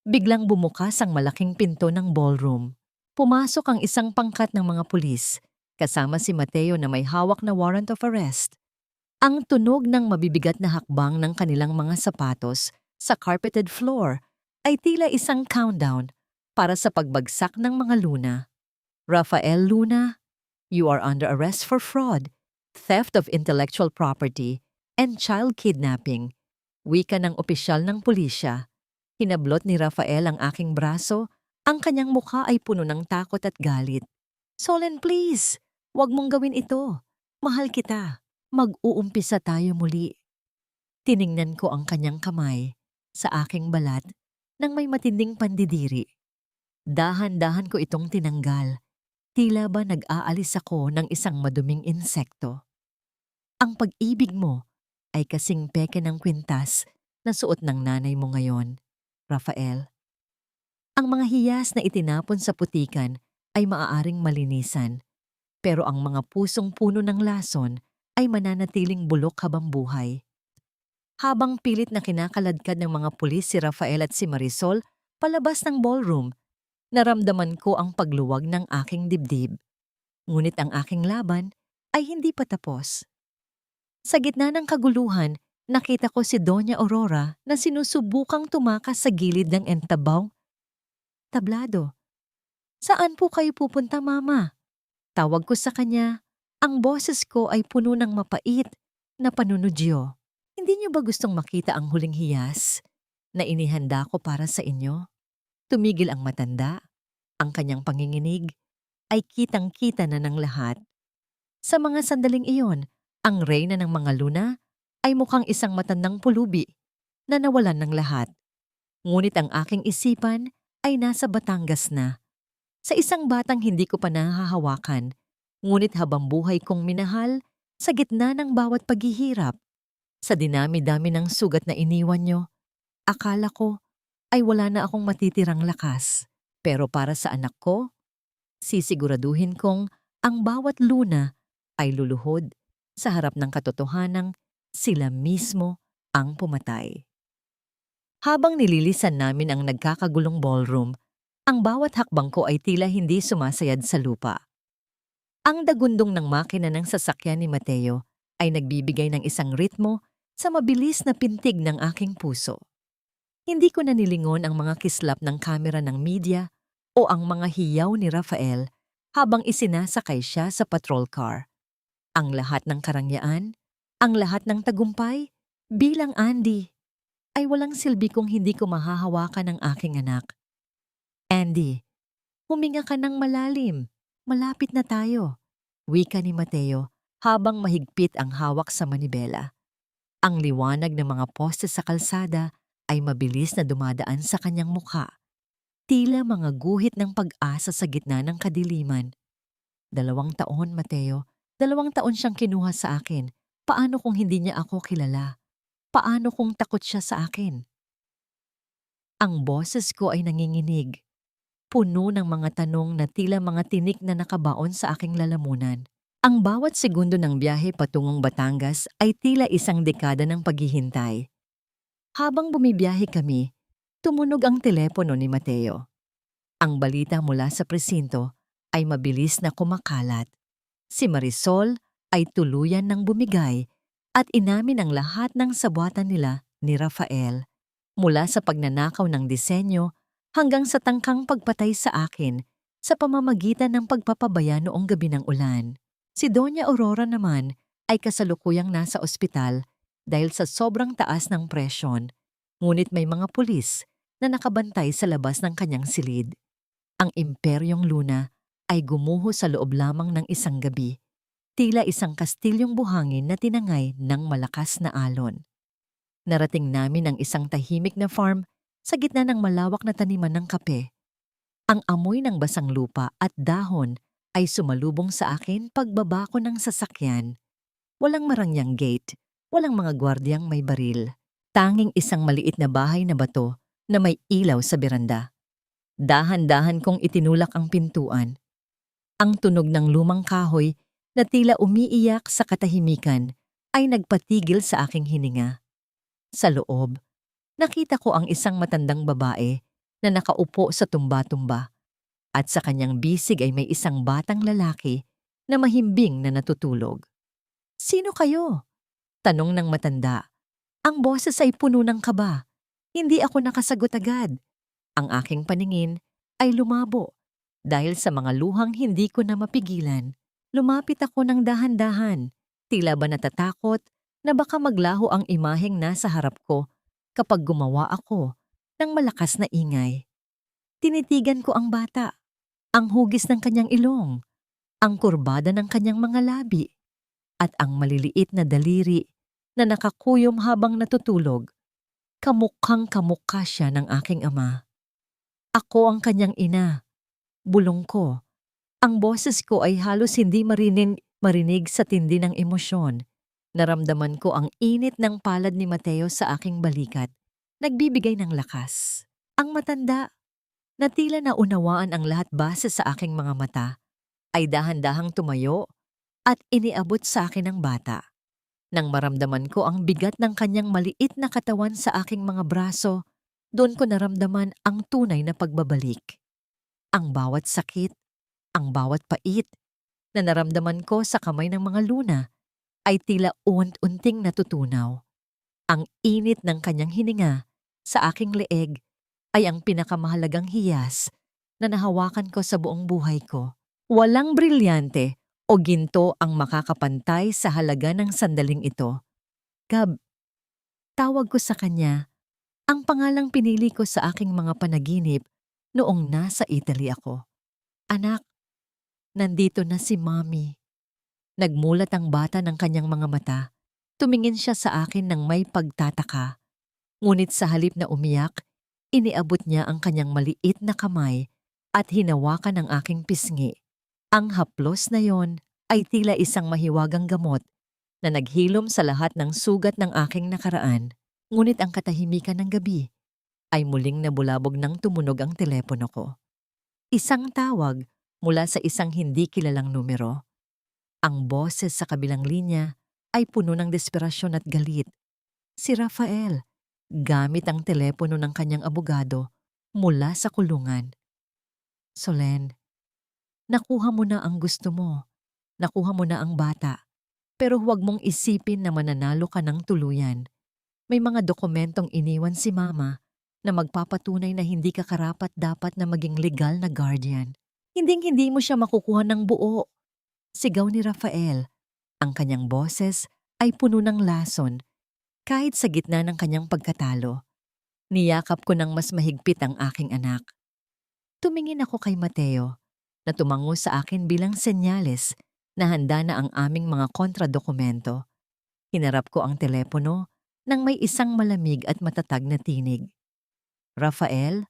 Biglang bumukas ang malaking pinto ng ballroom. Pumasok ang isang pangkat ng mga pulis, kasama si Mateo na may hawak na warrant of arrest. Ang tunog ng mabibigat na hakbang ng kanilang mga sapatos sa carpeted floor ay tila isang countdown para sa pagbagsak ng mga Luna. Rafael Luna, you are under arrest for fraud, theft of intellectual property, and child kidnapping. Wika ng opisyal ng pulisya. Hinablot ni Rafael ang aking braso, ang kanyang mukha ay puno ng takot at galit. Solen, please, wag mong gawin ito. Mahal kita. Mag-uumpisa tayo muli. Tiningnan ko ang kanyang kamay sa aking balat nang may matinding pandidiri. Dahan-dahan ko itong tinanggal. Tila ba nag-aalis ako ng isang maduming insekto. Ang pag-ibig mo ay kasing peke ng kwintas na suot ng nanay mo ngayon, Rafael. Ang mga hiyas na itinapon sa putikan ay maaaring malinisan, pero ang mga pusong puno ng lason ay mananatiling bulok habang buhay. Habang pilit na kinakaladkad ng mga pulis si Rafael at si Marisol palabas ng ballroom, naramdaman ko ang pagluwag ng aking dibdib. Ngunit ang aking laban ay hindi pa tapos. Sa gitna ng kaguluhan, nakita ko si Doña Aurora na sinusubukang tumakas sa gilid ng tablado. Saan po kayo pupunta, Mama? Tawag ko sa kanya. Ang boses ko ay puno ng mapait na panunodyo. Hindi niyo ba gustong makita ang huling hiyas na inihanda ko para sa inyo? Tumigil ang matanda. Ang kanyang panginginig ay kitang-kita na ng lahat. Sa mga sandaling iyon, ang reyna ng mga Luna ay mukhang isang matandang pulubi na nawalan ng lahat. Ngunit ang aking isipan ay nasa Batangas na. Sa isang batang hindi ko pa nahahawakan, ngunit habang buhay kong minahal sa gitna ng bawat paghihirap. Sa dinami-dami ng sugat na iniwan nyo, akala ko ay wala na akong matitirang lakas. Pero para sa anak ko, sisiguraduhin kong ang bawat Luna ay luluhod sa harap ng katotohanang sila mismo ang pumatay. Habang nililisan namin ang nagkakagulong ballroom, ang bawat hakbang ko ay tila hindi sumasayad sa lupa. Ang dagundong ng makina ng sasakyan ni Mateo ay nagbibigay ng isang ritmo sa mabilis na pintig ng aking puso. Hindi ko na nilingon ang mga kislap ng kamera ng media o ang mga hiyaw ni Rafael habang isinasakay siya sa patrol car. Ang lahat ng karangyaan, ang lahat ng tagumpay, bilang Andy, ay walang silbi kung hindi ko mahahawakan ang aking anak. Andy, huminga ka ng malalim. Malapit na tayo. Wika ni Mateo habang mahigpit ang hawak sa manibela. Ang liwanag ng mga poste sa kalsada ay mabilis na dumadaan sa kanyang mukha, tila mga guhit ng pag-asa sa gitna ng kadiliman. 2 taon, Mateo. 2 taon siyang kinuha sa akin. Paano kung hindi niya ako kilala? Paano kung takot siya sa akin? Ang boses ko ay nanginginig, puno ng mga tanong na tila mga tinik na nakabaon sa aking lalamunan. Ang bawat segundo ng biyahe patungong Batangas ay tila isang dekada ng paghihintay. Habang bumibiyahe kami, tumunog ang telepono ni Mateo. Ang balita mula sa presinto ay mabilis na kumakalat. Si Marisol ay tuluyan ng bumigay at inamin ang lahat ng sabuatan nila ni Rafael, mula sa pagnanakaw ng disenyo hanggang sa tangkang pagpatay sa akin sa pamamagitan ng pagpapabaya noong gabi ng ulan. Si Doña Aurora naman ay kasalukuyang nasa ospital dahil sa sobrang taas ng presyon, ngunit may mga pulis na nakabantay sa labas ng kanyang silid. Ang Imperyong Luna ay gumuho sa loob lamang ng isang gabi, tila isang kastilyong buhangin na tinangay ng malakas na alon. Narating namin ang isang tahimik na farm sa gitna ng malawak na taniman ng kape. Ang amoy ng basang lupa at dahon ay sumalubong sa akin pagbaba ko ng sasakyan. Walang marangyang gate, walang mga gwardiyang may baril. Tanging isang maliit na bahay na bato na may ilaw sa beranda. Dahan-dahan kong itinulak ang pintuan. Ang tunog ng lumang kahoy na tila umiiyak sa katahimikan ay nagpatigil sa aking hininga. Sa loob, nakita ko ang isang matandang babae na nakaupo sa tumba-tumba at sa kanyang bisig ay may isang batang lalaki na mahimbing na natutulog. "Sino kayo?" tanong ng matanda. Ang boses ay puno ng kaba. Hindi ako nakasagot agad. Ang aking paningin ay lumabo dahil sa mga luhang hindi ko na mapigilan. Lumapit ako ng dahan-dahan, tila ba natatakot na baka maglaho ang imaheng nasa harap ko kapag gumawa ako ng malakas na ingay. Tinitigan ko ang bata, ang hugis ng kanyang ilong, ang kurbada ng kanyang mga labi, at ang maliliit na daliri na nakakuyom habang natutulog. Kamukhang kamukha siya ng aking ama. Ako ang kanyang ina. Bulong ko. Ang boses ko ay halos hindi marinig sa tindi ng emosyon. Naramdaman ko ang init ng palad ni Mateo sa aking balikat, nagbibigay ng lakas. Ang matanda, na tila naunawaan ang lahat base sa aking mga mata, ay dahan-dahang tumayo at iniabot sa akin ang bata. Nang maramdaman ko ang bigat ng kanyang maliit na katawan sa aking mga braso, doon ko naramdaman ang tunay na pagbabalik. Ang bawat sakit, ang bawat pait na naramdaman ko sa kamay ng mga luna ay tila unting natutunaw. Ang init ng kanyang hininga sa aking leeg ay ang pinakamahalagang hiyas na nahawakan ko sa buong buhay ko. Walang brilyante o ginto ang makakapantay sa halaga ng sandaling ito. Gab, tawag ko sa kanya, ang pangalang pinili ko sa aking mga panaginip noong nasa Italy ako. "Anak, nandito na si Mommy." Nagmulat ang bata ng kanyang mga mata. Tumingin siya sa akin ng may pagtataka. Ngunit sa halip na umiyak, iniabot niya ang kanyang maliit na kamay at hinawakan ang aking pisngi. Ang haplos na yon ay tila isang mahiwagang gamot na naghilom sa lahat ng sugat ng aking nakaraan. Ngunit ang katahimikan ng gabi ay muling nabulabog nang tumunog ang telepono ko. Isang tawag mula sa isang hindi kilalang numero. Ang boses sa kabilang linya ay puno ng desperasyon at galit. Si Rafael, gamit ang telepono ng kanyang abogado mula sa kulungan. "Solen, nakuha mo na ang gusto mo. Nakuha mo na ang bata. Pero huwag mong isipin na mananalo ka ng tuluyan. May mga dokumentong iniwan si Mama na magpapatunay na hindi ka karapat-dapat na maging legal na guardian. Hinding-hindi mo siya makukuha ng buo." Sigaw ni Rafael. Ang kanyang boses ay puno ng lason kahit sa gitna ng kanyang pagkatalo. Niyakap ko ng mas mahigpit ang aking anak. Tumingin ako kay Mateo na tumango sa akin bilang senyales Nahanda na ang aming mga kontradokumento. Hinarap ko ang telepono nang may isang malamig at matatag na tinig. Rafael,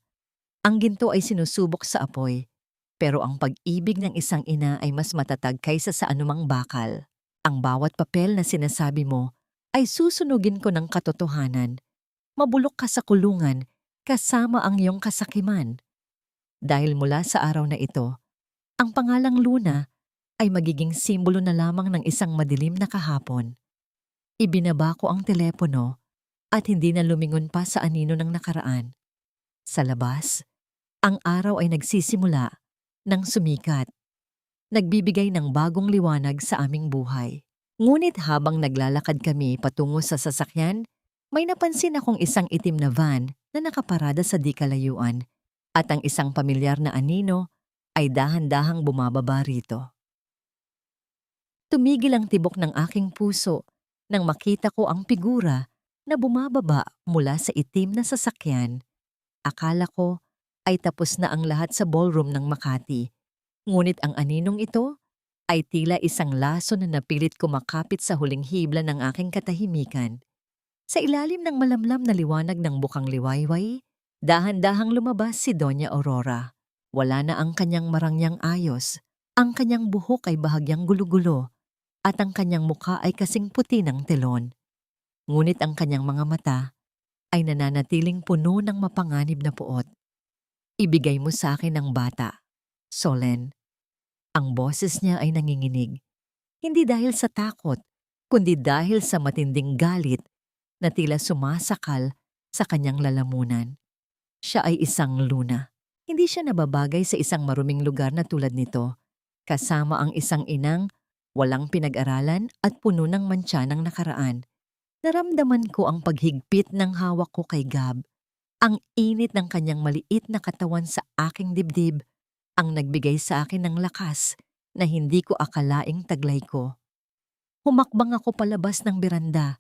ang ginto ay sinusubok sa apoy, pero ang pag-ibig ng isang ina ay mas matatag kaysa sa anumang bakal. Ang bawat papel na sinasabi mo ay susunugin ko ng katotohanan. Mabulok ka sa kulungan kasama ang iyong kasakiman. Dahil mula sa araw na ito, ang pangalang Luna ay magiging simbolo na lamang ng isang madilim na kahapon. Ibinaba ko ang telepono at hindi na lumingon pa sa anino ng nakaraan. Sa labas, ang araw ay nagsisimula ng sumikat. Nagbibigay ng bagong liwanag sa aming buhay. Ngunit habang naglalakad kami patungo sa sasakyan, may napansin akong isang itim na van na nakaparada sa di kalayuan at ang isang pamilyar na anino ay dahan-dahang bumababa rito. Tumigil ang tibok ng aking puso nang makita ko ang figura na bumababa mula sa itim na sasakyan. Akala ko ay tapos na ang lahat sa ballroom ng Makati. Ngunit ang aninong ito ay tila isang laso na napilit kumakapit sa huling hibla ng aking katahimikan. Sa ilalim ng malamlam na liwanag ng bukang liwayway, dahan-dahang lumabas si Doña Aurora. Wala na ang kanyang marangyang ayos, ang kanyang buhok ay bahagyang gulo-gulo, at ang kanyang mukha ay kasing puti ng telon. Ngunit ang kanyang mga mata ay nananatiling puno ng mapanganib na puot. Ibigay mo sa akin ang bata, Solen. Ang boses niya ay nanginginig, hindi dahil sa takot, kundi dahil sa matinding galit na tila sumasakal sa kanyang lalamunan. Siya ay isang Luna. Hindi siya nababagay sa isang maruming lugar na tulad nito, kasama ang isang inang walang pinag-aralan at puno ng mantsa ng nakaraan. Naramdaman ko ang paghigpit ng hawak ko kay Gab. Ang init ng kanyang maliit na katawan sa aking dibdib ang nagbigay sa akin ng lakas na hindi ko akalaing taglay ko. Humakbang ako palabas ng beranda.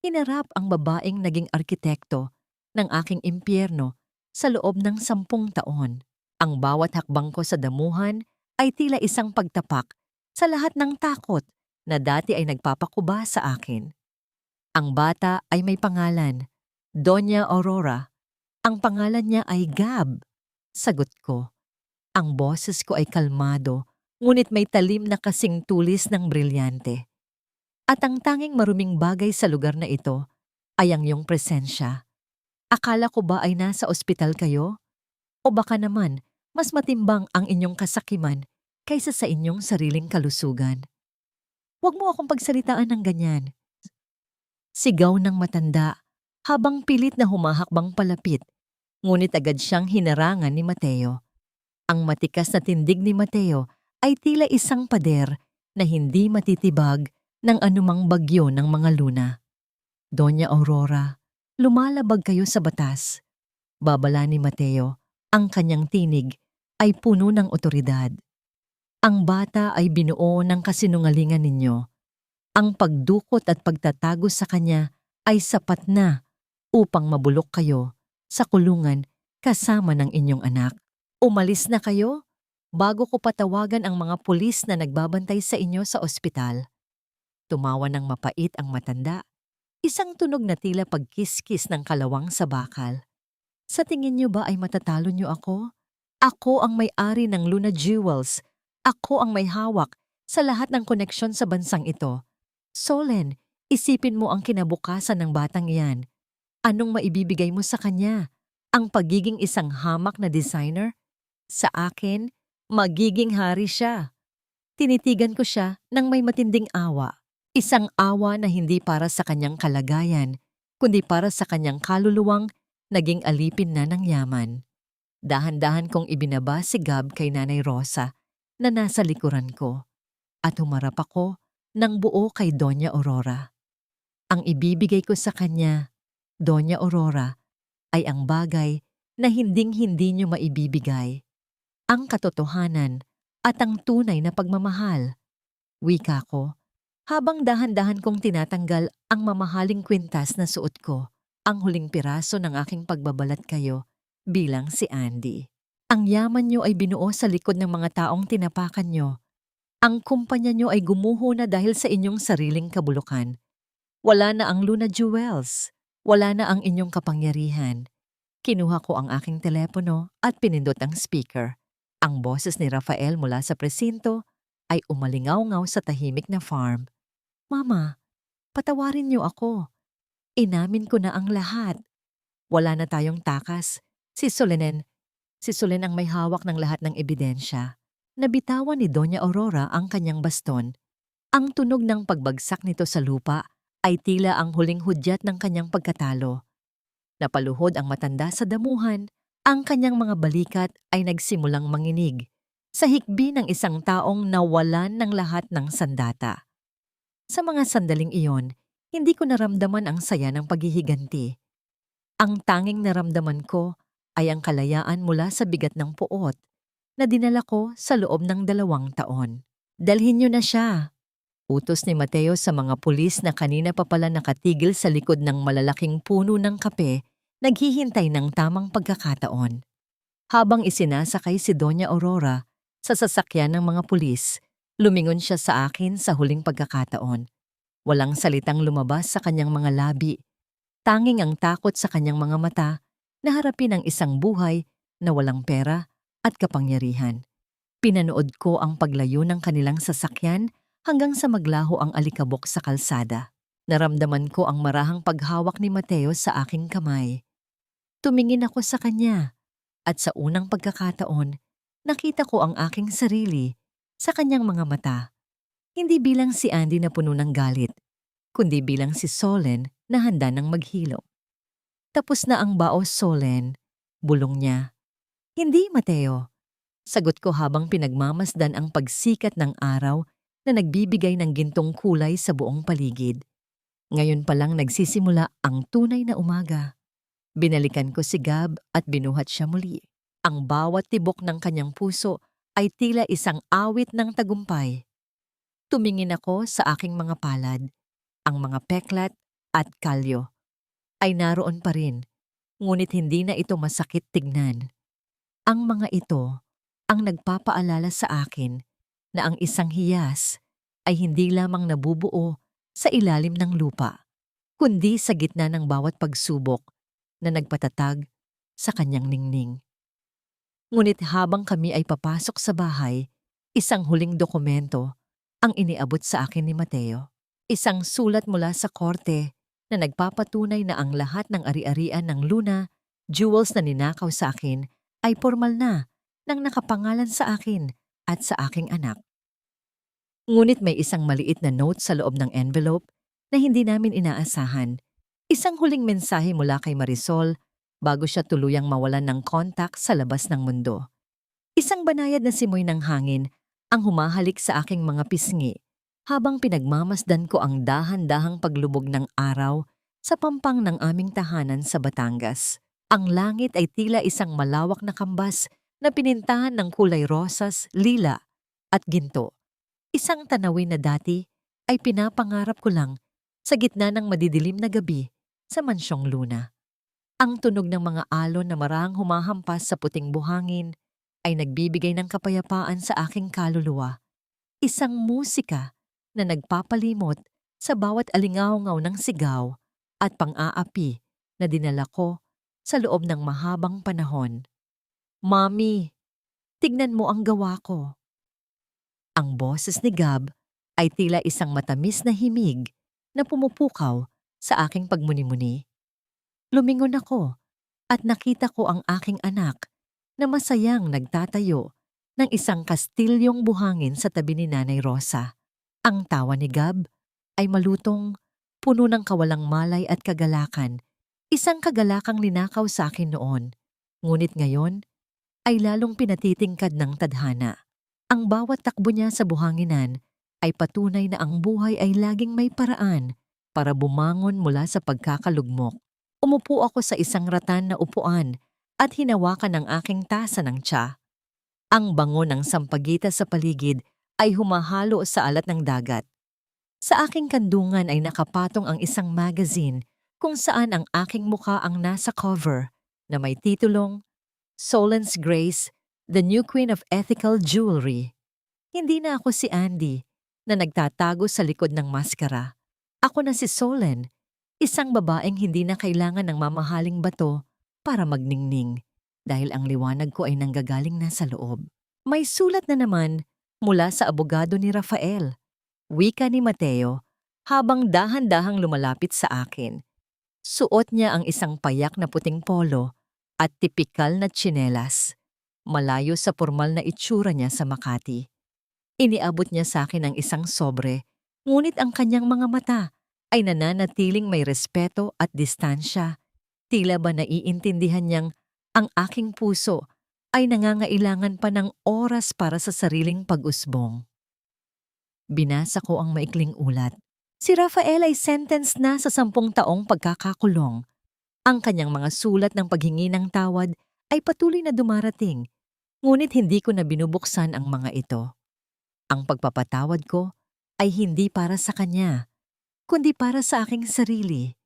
Hinarap ang babaeng naging arkitekto ng aking impyerno sa loob ng 10 taon. Ang bawat hakbang ko sa damuhan ay tila isang pagtapak sa lahat ng takot na dati ay nagpapakuba sa akin. Ang bata ay may pangalan, Doña Aurora. Ang pangalan niya ay Gab. Sagot ko. Ang boses ko ay kalmado, ngunit may talim na kasing tulis ng brilyante. At ang tanging maruming bagay sa lugar na ito ay ang iyong presensya. Akala ko ba ay nasa ospital kayo? O baka naman, mas matimbang ang inyong kasakiman kaysa sa inyong sariling kalusugan. Huwag mo akong pagsalitaan ng ganyan. Sigaw ng matanda habang pilit na humahakbang palapit, ngunit agad siyang hinarangan ni Mateo. Ang matikas na tindig ni Mateo ay tila isang pader na hindi matitibag ng anumang bagyo ng mga Luna. Doña Aurora, lumalabag kayo sa batas. Babala ni Mateo, ang kanyang tinig ay puno ng otoridad. Ang bata ay binuo ng kasinungalingan ninyo. Ang pagdukot at pagtatago sa kanya ay sapat na upang mabulok kayo sa kulungan kasama ng inyong anak. Umalis na kayo bago ko patawagan ang mga pulis na nagbabantay sa inyo sa ospital. Tumawa ng mapait ang matanda. Isang tunog na tila pagkiskis ng kalawang sa bakal. Sa tingin niyo ba ay matatalo niyo ako? Ako ang may-ari ng Luna Jewels. Ako ang may hawak sa lahat ng koneksyon sa bansang ito. Solen, isipin mo ang kinabukasan ng batang iyan. Anong maibibigay mo sa kanya? Ang pagiging isang hamak na designer? Sa akin, magiging hari siya. Tinitigan ko siya ng may matinding awa. Isang awa na hindi para sa kanyang kalagayan, kundi para sa kanyang kaluluwang naging alipin na ng yaman. Dahan-dahan kong ibinaba si Gab kay Nanay Rosa na nasa likuran ko at humarap ako ng buo kay Doña Aurora. Ang ibibigay ko sa kanya, Doña Aurora, ay ang bagay na hinding-hindi niyo maibibigay. Ang katotohanan at ang tunay na pagmamahal. Wika ko, habang dahan-dahan kong tinatanggal ang mamahaling kwintas na suot ko, ang huling piraso ng aking pagbabalat kayo bilang si Andy. Ang yaman niyo ay binuo sa likod ng mga taong tinapakan niyo. Ang kumpanya nyo ay gumuho na dahil sa inyong sariling kabulukan. Wala na ang Luna Jewels. Wala na ang inyong kapangyarihan. Kinuha ko ang aking telepono at pinindot ang speaker. Ang boses ni Rafael mula sa presinto ay umalingaw-ngaw sa tahimik na farm. Mama, patawarin niyo ako. Inamin ko na ang lahat. Wala na tayong takas. Si Solen ang may hawak ng lahat ng ebidensya. Nabitawan ni Doña Aurora ang kanyang baston. Ang tunog ng pagbagsak nito sa lupa ay tila ang huling hudyat ng kanyang pagkatalo. Napaluhod ang matanda sa damuhan, ang kanyang mga balikat ay nagsimulang manginig sa hikbi ng isang taong nawalan ng lahat ng sandata. Sa mga sandaling iyon, hindi ko naramdaman ang saya ng paghihiganti. Ang tanging naramdaman ko ay ang kalayaan mula sa bigat ng puot na dinala ko sa loob ng 2 taon. Dalhin niyo na siya. Utos ni Mateo sa mga pulis na kanina pa pala nakatigil sa likod ng malalaking puno ng kape, naghihintay ng tamang pagkakataon. Habang isinasakay si Doña Aurora sa sasakyan ng mga pulis, lumingon siya sa akin sa huling pagkakataon. Walang salitang lumabas sa kanyang mga labi. Tanging ang takot sa kanyang mga mata na harapin ang isang buhay na walang pera at kapangyarihan. Pinanood ko ang paglayo ng kanilang sasakyan hanggang sa maglaho ang alikabok sa kalsada. Naramdaman ko ang marahang paghawak ni Mateo sa aking kamay. Tumingin ako sa kanya at sa unang pagkakataon, nakita ko ang aking sarili sa kanyang mga mata. Hindi bilang si Andy na puno ng galit, kundi bilang si Solen na handa ng maghilo. Tapos na ang baos, Solen, bulong niya. Hindi, Mateo. Sagot ko habang pinagmamasdan ang pagsikat ng araw na nagbibigay ng gintong kulay sa buong paligid. Ngayon pa lang nagsisimula ang tunay na umaga. Binalikan ko si Gab at binuhat siya muli. Ang bawat tibok ng kanyang puso ay tila isang awit ng tagumpay. Tumingin ako sa aking mga palad. Ang mga peklat at kalyo ay naroon pa rin, ngunit hindi na ito masakit tignan. Ang mga ito ang nagpapaalala sa akin na ang isang hiyas ay hindi lamang nabubuo sa ilalim ng lupa, kundi sa gitna ng bawat pagsubok na nagpatatag sa kanyang ningning. Ngunit habang kami ay papasok sa bahay, isang huling dokumento ang iniabot sa akin ni Mateo. Isang sulat mula sa korte na nagpapatunay na ang lahat ng ari-arian ng Luna Jewels na ninakaw sa akin ay formal na nang nakapangalan sa akin at sa aking anak. Ngunit may isang maliit na note sa loob ng envelope na hindi namin inaasahan. Isang huling mensahe mula kay Marisol bago siya tuluyang mawalan ng kontak sa labas ng mundo. Isang banayad na simoy ng hangin ang humahalik sa aking mga pisngi habang pinagmamasdan ko ang dahan-dahang paglubog ng araw sa pampang ng aming tahanan sa Batangas. Ang langit ay tila isang malawak na kambas na pinintahan ng kulay rosas, lila at ginto. Isang tanawin na dati ay pinapangarap ko lang sa gitna ng madidilim na gabi sa mansyong Luna. Ang tunog ng mga alon na marahang humahampas sa puting buhangin ay nagbibigay ng kapayapaan sa aking kaluluwa. Isang musika na nagpapalimot sa bawat alingaw-ngaw ng sigaw at pang-aapi na dinala ko sa loob ng mahabang panahon. Mami, tignan mo ang gawa ko. Ang boses ni Gab ay tila isang matamis na himig na pumupukaw sa aking pagmuni-muni. Lumingon ako at nakita ko ang aking anak na masayang nagtatayo ng isang kastilyong buhangin sa tabi ni Nanay Rosa. Ang tawa ni Gab ay malutong, puno ng kawalang malay at kagalakan. Isang kagalakang linakaw sa akin noon, ngunit ngayon ay lalong pinatitingkad ng tadhana. Ang bawat takbo niya sa buhanginan ay patunay na ang buhay ay laging may paraan para bumangon mula sa pagkakalugmok. Umupo ako sa isang rattan na upuan at hinawakan ang aking tasa ng tsa. Ang bango ng sampagita sa paligid ay humahalo sa alat ng dagat. Sa aking kandungan ay nakapatong ang isang magazine kung saan ang aking mukha ang nasa cover na may titulong Solen's Grace, the New Queen of Ethical Jewelry. Hindi na ako si Andy na nagtatago sa likod ng maskara. Ako na si Solen, isang babaeng hindi na kailangan ng mamahaling bato para magningning dahil ang liwanag ko ay nanggagaling na sa loob. May sulat na naman mula sa abogado ni Rafael, wika ni Mateo, habang dahan-dahang lumalapit sa akin. Suot niya ang isang payak na puting polo at tipikal na tsinelas, malayo sa formal na itsura niya sa Makati. Iniabot niya sa akin ang isang sobre, ngunit ang kanyang mga mata ay nananatiling may respeto at distansya. Tila ba naiintindihan niyang ang aking puso ay nangangailangan pa ng oras para sa sariling pag-usbong. Binasa ko ang maikling ulat. Si Rafael ay sentenced na sa 10 taong pagkakakulong. Ang kanyang mga sulat ng paghingi ng tawad ay patuloy na dumarating, ngunit hindi ko na binubuksan ang mga ito. Ang pagpapatawad ko ay hindi para sa kanya, kundi para sa aking sarili,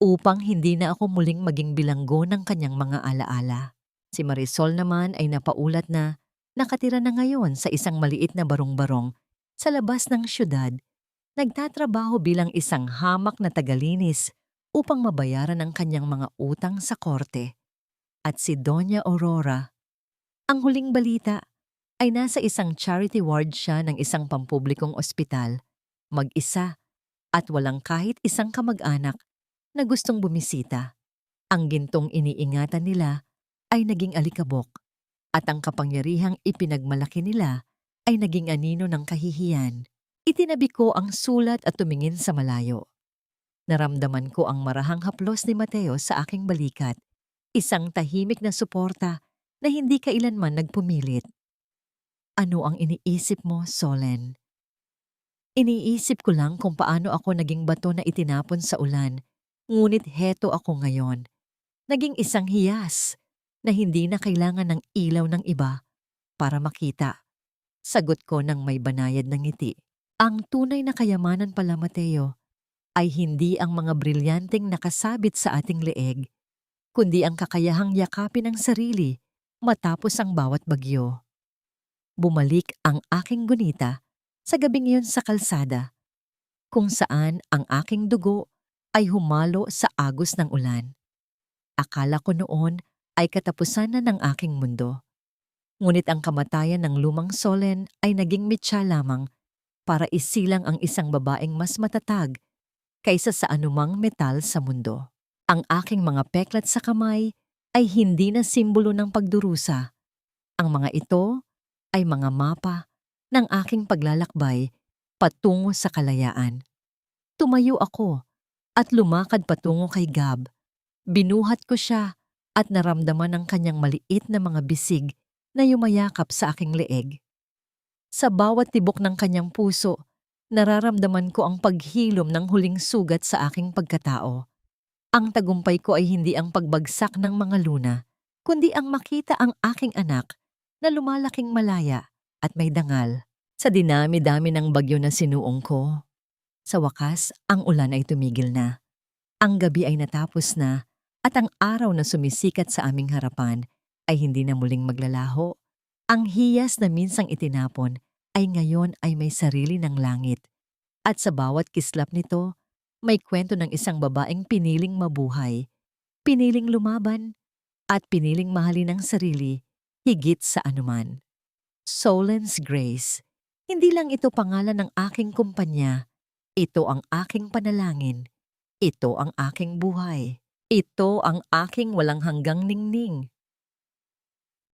upang hindi na ako muling maging bilanggo ng kanyang mga alaala. Si Marisol naman ay napaulat na nakatira na ngayon sa isang maliit na barong-barong sa labas ng syudad, nagtatrabaho bilang isang hamak na tagalinis upang mabayaran ang kanyang mga utang sa korte. At si Doña Aurora, ang huling balita, ay nasa isang charity ward siya ng isang pampublikong ospital, mag-isa at walang kahit isang kamag-anak na gustong bumisita. Ang gintong iniingatan nila ay naging alikabok at ang kapangyarihang ipinagmalaki nila ay naging anino ng kahihiyan. Itinabi ko ang sulat at tumingin sa malayo. Naramdaman ko ang marahang haplos ni Mateo sa aking balikat, isang tahimik na suporta na hindi kailanman nagpumilit. Ano ang iniisip mo, Solen? Iniisip ko lang kung paano ako naging bato na itinapon sa ulan, ngunit heto ako ngayon. Naging isang hiyas na hindi na kailangan ng ilaw ng iba para makita. Sagot ko ng may banayad na ngiti. Ang tunay na kayamanan pala, Mateo, ay hindi ang mga brilyanteng nakasabit sa ating leeg, kundi ang kakayahang yakapin ang sarili matapos ang bawat bagyo. Bumalik ang aking gunita sa gabing iyon sa kalsada, kung saan ang aking dugo ay humalo sa agos ng ulan. Akala ko noon ay katapusan na ng aking mundo. Ngunit ang kamatayan ng lumang Solen ay naging mitya lamang para isilang ang isang babaeng mas matatag kaysa sa anumang metal sa mundo. Ang aking mga peklat sa kamay ay hindi na simbolo ng pagdurusa. Ang mga ito ay mga mapa ng aking paglalakbay patungo sa kalayaan. Tumayo ako at lumakad patungo kay Gab. Binuhat ko siya at naramdaman ang kanyang maliit na mga bisig na yumayakap sa aking leeg. Sa bawat tibok ng kanyang puso, nararamdaman ko ang paghilom ng huling sugat sa aking pagkatao. Ang tagumpay ko ay hindi ang pagbagsak ng mga luna, kundi ang makita ang aking anak na lumalaking malaya at may dangal. Sa dinami-dami ng bagyo na sinuong ko, sa wakas ang ulan ay tumigil na. Ang gabi ay natapos na at ang araw na sumisikat sa aming harapan ay hindi na muling maglalaho. Ang hiyas na minsang itinapon ay ngayon ay may sarili ng langit. At sa bawat kislap nito, may kwento ng isang babaeng piniling mabuhay, piniling lumaban, at piniling mahalin ang sarili higit sa anuman. Solen's Grace, hindi lang ito pangalan ng aking kumpanya. Ito ang aking panalangin. Ito ang aking buhay. Ito ang aking walang hanggang ningning.